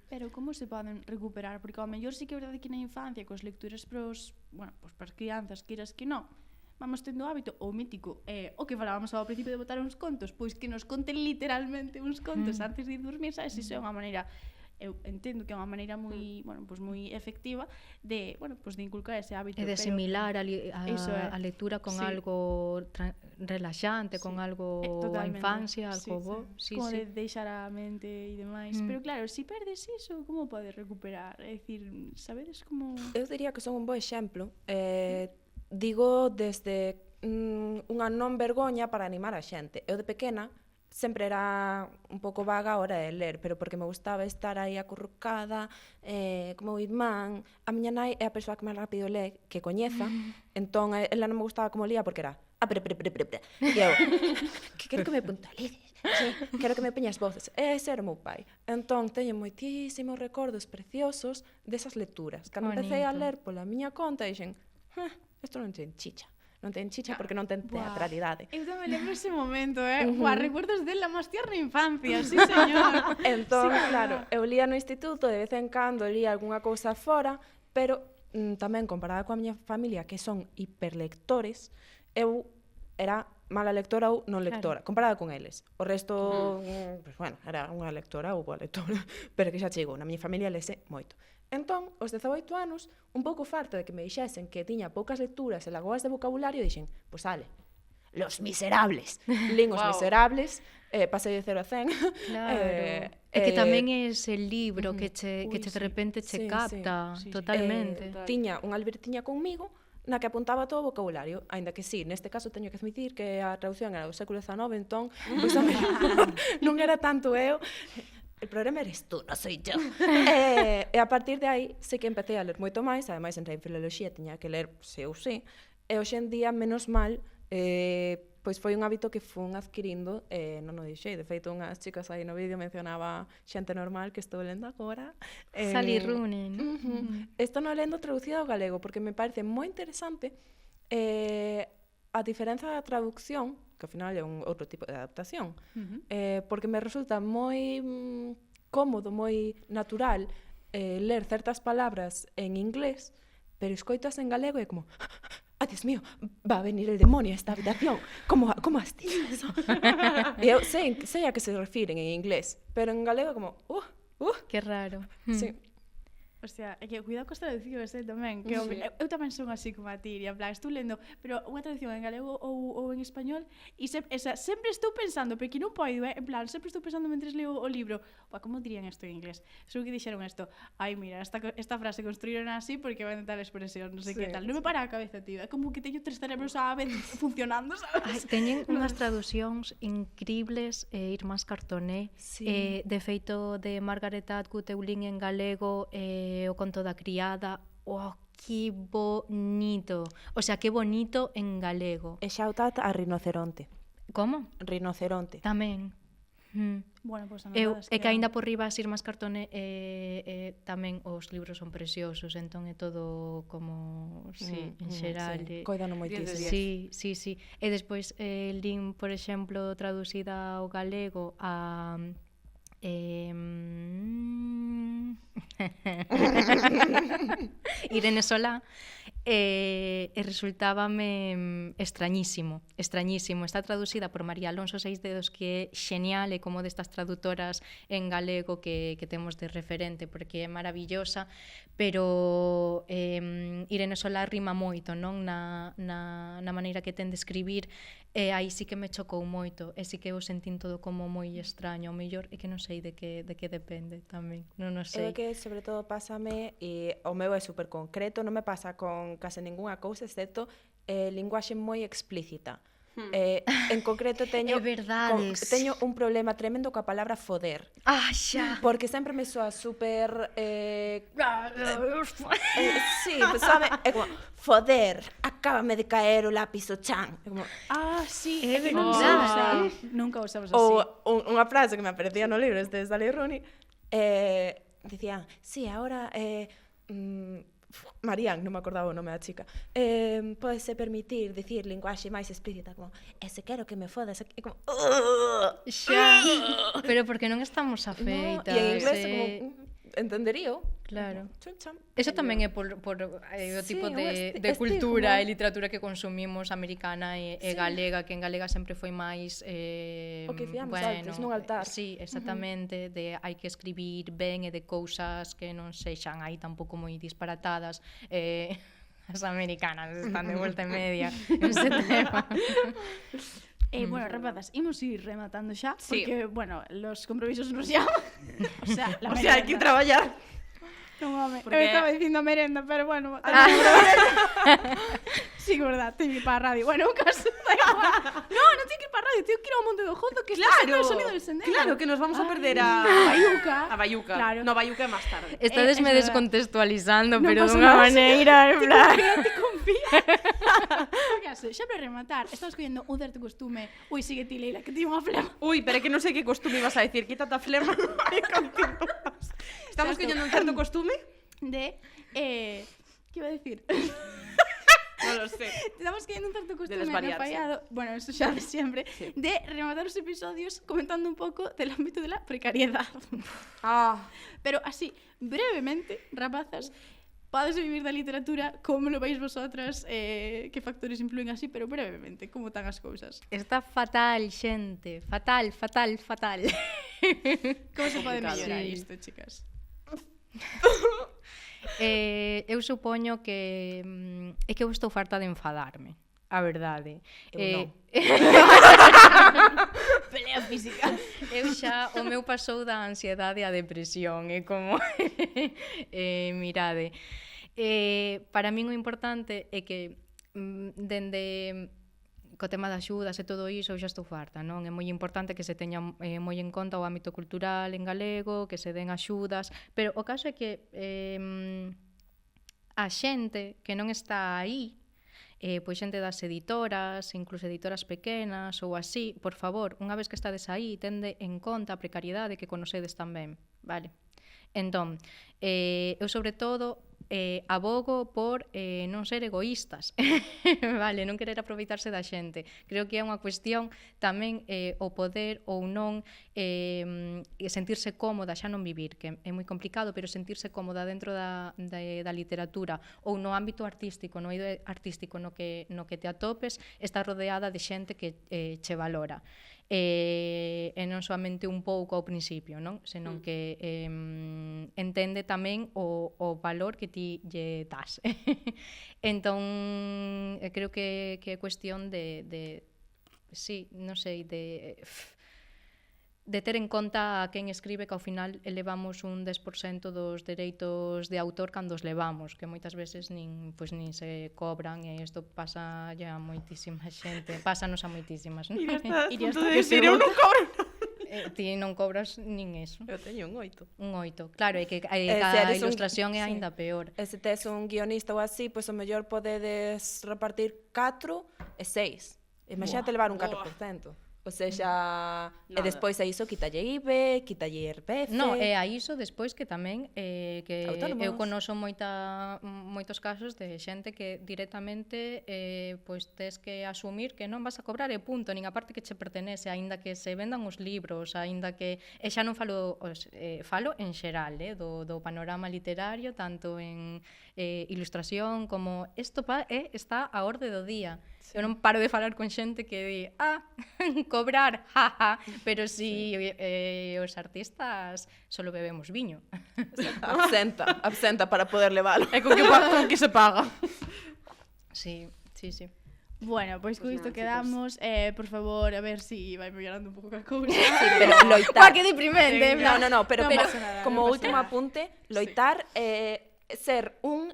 Pero como se poden recuperar? Porque ao mellor sí que é verdade que na infancia, cos lecturas pros, bueno, pues para as crianzas, queiras que non, vamos tendo hábito, o mítico, o que falábamos ao principio de botar uns contos, pois que nos conten literalmente uns contos antes de dormir, sabes? Iso é unha maneira, eu entendo que é unha maneira moi, bueno, pues moi efectiva de, bueno, pues de inculcar ese hábito.
E de asimilar a lectura con
Sí.
algo relaxante, con algo a infancia, algo bo. Sí,
como
sí.
de deixar a mente e demais. Pero claro, se perdes iso, como podes recuperar? É dicir, sabedes como...
Eu diría que son un bo exemplo. Digo desde unha non vergoña para animar a xente. Eu de pequena sempre era un pouco vaga a hora de ler, pero porque me gustaba estar aí acurrucada, como o irmán. A miña nai é a persoa que máis rápido lee, que coñeza, entón ela non me gustaba como lía porque era e eu, que quero que me puntualices, quero que me poñas voces. Ese era o meu pai. Entón teño moitísimos recordos preciosos desas lecturas. Cando empecé a ler pola miña conta, dixen, isto non ten chicha. Non ten chicha porque non ten teatralidade.
Eu tamén lembro ese momento, Buah, recuerdos dela máis tierna infancia, sí, señor.
Entón,
Sí,
claro, eu lía no instituto, de vez en cando lía algunha cousa fora, pero tamén comparada coa miña familia, que son hiperlectores, eu era mala lectora ou non lectora, comparada con eles. O resto, pues, bueno, era unha lectora ou boa lectora, pero que xa chegou, na miña familia lese moito. Entón, aos 18 anos, un pouco farta de que me dixesen que tiña poucas lecturas e lagoas de vocabulario, dixen, pois sale, Los Miserables. Lín Os Miserables, pasei de 0 a 100.
Claro. É que tamén é ese libro que che de repente che
Sí,
capta
sí, sí.
totalmente.
Tiña unha albertiña conmigo na que apuntaba todo o vocabulario, aínda que sí, neste caso teño que admitir que a traducción era do século XIX, entón, pois non era tanto eu. El problema eres tú, non soy yo. E a partir de aí, sei que empecé a ler moito máis, ademais entrei en filoloxía, tiña que ler sí ou sí, e hoxe en día, menos mal, pois foi un hábito que fun adquirindo, non o dixei, de feito, unhas chicas aí no vídeo mencionaba Xente Normal, que estou lendo agora.
Sally Rooney.
Estou non lendo traducida ao galego, porque me parece moi interesante a diferenza da traducción, que ao final é un outro tipo de adaptación, porque me resulta moi cómodo, moi natural ler certas palabras en inglés, pero escoitas en galego e como, ¡ah, Dios mío, va a venir el demonio a esta habitación! ¿Cómo has dicho eso? E eu sei a que se refiren en inglés, pero en galego como,
Qué raro.
sí.
O sea, é que cuidado cos traduccións tamén, que
Sí.
eu tamén son así como a ti, en plan, estou lendo, pero unha traducción en galego ou en español, e sempre estou pensando, porque non poido, en plan, sempre estou pensando mentres leo o libro, como dirían isto en inglés? Seguro que dixeron isto, ai, mira, esta frase construíron así porque vai tal expresión, non sei que tal. Non me para a cabeza, tío, é como que teño 3 cerebros á vez funcionando, sabes?
Teñen unhas traducións increíbles, Irmás Cartoné,
Sí.
de feito de Margaret Atwood, eu lin en galego, o conto da criada, que bonito, o sea, que bonito en galego.
E shout out a Rinoceronte.
Como?
Rinoceronte.
Tamén.
Bueno, pois
É que aínda por riba as Irmás Cartoné tamén os libros son preciosos, entón é todo como, en xeral.
Coidano moitísimo.
Sí. E despois lin, por exemplo, traducida ao galego a Irene Solá, e resultábame extrañísimo. Está traducida por María Alonso Seisdedos, que é xenial, e como destas traductoras en galego que temos de referente, porque é maravillosa, pero Irene Solá rima moito, non, na maneira que ten de escribir, e aí sí que me chocou moito, e sí que eu sentín todo como moi extraño, ao mellor é que non sei de que depende tamén, non o sei.
É que sobre todo pásame, e o meu é super concreto, non me pasa con case ningunha cousa, excepto linguaxe moi explícita. En concreto teño un problema tremendo coa palabra foder.
Xa.
Porque sempre me soa super sí, pues, sabe, é como foder, acábame de caer o lápiz o chan. É como,
sí,
é
que non
verdade.
nunca usamos así.
ou unha frase que me aparecía no libro este de Sally Rooney, dicían, sí, ahora Marian, non me acordaba o nome da chica, podese permitir dicir linguaxe máis explícita, como, se quero que me fodas, é como,
Xa, pero porque non estamos afeitas.
No, e en inglés é como, entenderío.
Claro.
Chum, chum.
Eso tamén é por o tipo
Sí,
de
estigma.
cultura e literatura que consumimos americana e galega, que en galega sempre foi máis
O que fiamos antes, nun altar.
Sí, exactamente, de hai que escribir ben e de cousas que non sexan aí tampouco moi disparatadas. As americanas están de volta e media nese tema.
Bueno, rapazas, imos ir rematando xa,
Sí.
porque, bueno, los compromisos nos llaman. O sea, la
O sea, hai que traballar.
Non, home,
Porque-
eu estaba dicindo merenda, pero bueno. Sí, que verdad, teño que ir para a radio. Bueno, un caso. No, non teño que ir para a radio, teño que ir ao Monte do Jozo, que está sempre o sonido del sendero.
Claro, que nos vamos a perder a
Bayuca.
A Bayuca.
Claro.
No, Bayuca é máis tarde.
Estadesme
es verdad.
descontextualizando,
Non
pero
pasa
dunha
nada,
maneira, en plan...
Confía. Xa para rematar, estamos collendo un certo costume. Ui, sigue ti, Leila, que tiño unha flema.
Ui, pero é que non sei que costume ibas a decir. Quítate a flema e continuas. Estamos
Certo.
collendo un certo costume?
De, que iba a decir?
Non lo sé.
Estamos collendo un certo costume no
desvariarse.
fallado, bueno, eso xa de sempre, de rematar os episodios comentando un pouco del ámbito de la precariedad. Pero así, brevemente, rapazas, podes vivir da literatura, como lo veis vosotras, que factores influen así, pero brevemente, como están as cousas.
Está fatal, xente. Fatal.
Como se pode
Complicado.
mellorar
Sí.
isto, chicas?
Eu supoño que é que eu estou farta de enfadarme, a verdade.
Eu non.
Pelea física.
Eu xa, o meu pasou da ansiedade á depresión, é como mirade. Para min o importante é que dende co tema das axudas e todo iso, eu xa estou farta, non? É moi importante que se teña moi en conta o ámbito cultural en galego, que se den axudas, pero o caso é que a xente que non está aí, pois xente das editoras, incluso editoras pequenas ou así, por favor, unha vez que estades aí, tende en conta a precariedade que conocedes tamén, vale? Entón, eu sobre todo abogo por non ser egoístas, vale, non querer aproveitarse da xente. Creo que é unha cuestión tamén o poder ou non sentirse cómoda, xa non vivir, que é moi complicado, pero sentirse cómoda dentro da literatura ou no ámbito artístico, no eido artístico no que te atopes, está rodeada de xente que che valora. e non soamente un pouco ao principio, non? Senón que entende tamén o valor que ti lle das. Entón, creo que é cuestión de sí, non sei, de ter en conta a quen escribe, que ao final elevamos un 10% dos dereitos de autor cando os levamos, que moitas veces nin se cobran, e isto pasa a moitísima xente, pásanos a moitísimas, non?
Iria estar decir, eu non cobro.
Ti non cobras nin eso.
Eu teño un 8.
Un 8. Claro, é que a ilustración é aínda peor.
E se tes un guionista ou así, pois o mellor podedes repartir 4 e 6. Imagínate levar un 4%. O sexa, e despois a iso quitalle IVE, quitalle IRPF.
No, e a iso despois que tamén que
autónomos.
eu conoso moitos casos de xente que directamente pois tes que asumir que non vas a cobrar e punto, nin a parte que che pertenece, aínda que se vendan os libros, aínda que xa non falo en xeral, do panorama literario, tanto en ilustración como isto está a orde do día. Eu non paro de falar con xente que di, cobrar, jaja, pero si os artistas solo bebemos viño.
Absenta para poder leválo.
É con que se paga.
Sí.
Bueno, pois con isto quedamos. Por favor, a ver si vai mellorando un pouco a cousa.
Sí, pero loitar.
Que deprimente.
No, pero
nada,
como
non pasa
último
nada.
apunte, loitar ser un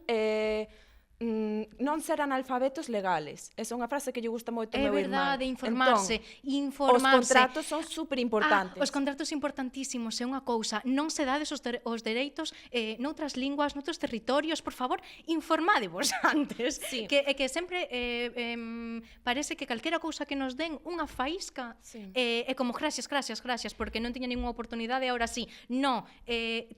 non ser analfabetos legales. Esa é unha frase que lle gusta moito ao meu irmán.
É verdade, informarse.
Os contratos son superimportantes.
Os contratos importantísimos, é unha cousa. Non se dades os dereitos noutras linguas, noutros territorios. Por favor, informadevos antes.
Sí.
Que sempre parece que calquera cousa que nos den unha faísca é como gracias, porque non tiña ninguna oportunidade, agora sí. No,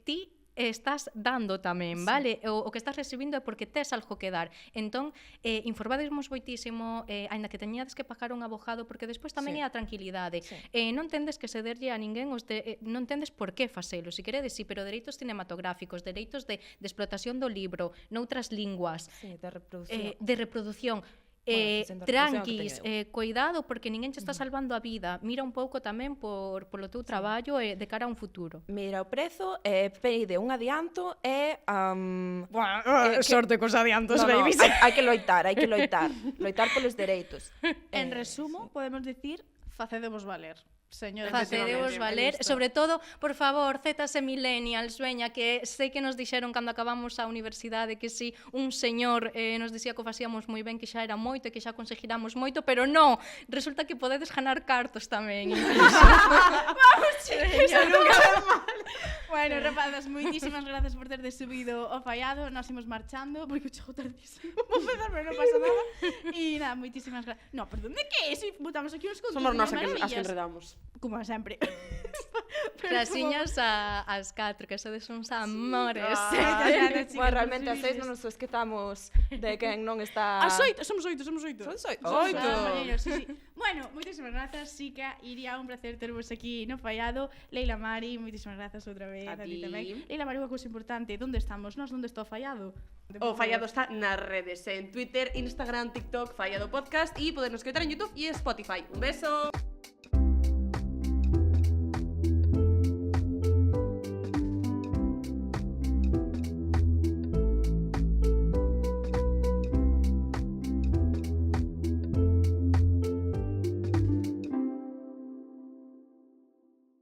ti estás dando tamén, vale? O que estás recibindo é porque tes algo que dar. Entón, informadesmos moitísimo, aínda que teñades que pagar un abogado, porque despois tamén é a tranquilidade. Non tendes que cederlle a ninguén, non tendes por que facelo, se queredes, sí, pero dereitos cinematográficos, dereitos de explotación do libro, noutras linguas, de reproducción. Tranquis, cuidado, porque ninguén che está salvando a vida. Mira un pouco tamén polo teu traballo de cara a un futuro.
Mira o prezo, pide un adianto e...
sorte cos adiantos,
babies. Hai que loitar. Loitar polos dereitos.
En resumo, podemos dicir, facedemos valer. Señores,
facedemos valer, sobre todo, por favor, zetas e millennials, veña, que sei que nos dixeron cando acabamos a universidade que si un señor nos dicía que o facíamos moi ben, que xa era moito e que xa conseguiramos moito, pero non, resulta que podedes ganar cartos tamén.
Vamos, chicos, nunca mal. Bueno, rapazas, moitísimas gracias por terdes subido ao Fallado. Nos imos marchando, porque chego tardísimo. Vou pensar, pero non pasa nada. E nada, moitísimas gracias. No, perdón, de que? Si botamos aquí uns contos.
Somos nós as que enredamos.
Como sempre.
Frasiñas ás 4, que sodes uns amores.
Bueno, realmente as 6 non nos esquetamos de quen non está...
As 8, somos 8.
Somos 8.
Sí. Bueno, moitísimas grazas, Sica, Iria, un placer tervos aquí no Fallado. Leila, Mari, moitísimas grazas outra vez. A ti tamén. Leila, Mari, unha cousa importante, onde estamos? Nós onde está o Fallado?
O Fallado está nas redes, en Twitter, Instagram, TikTok, Fallado Podcast, e podernos escoitar en YouTube e Spotify. Un beso!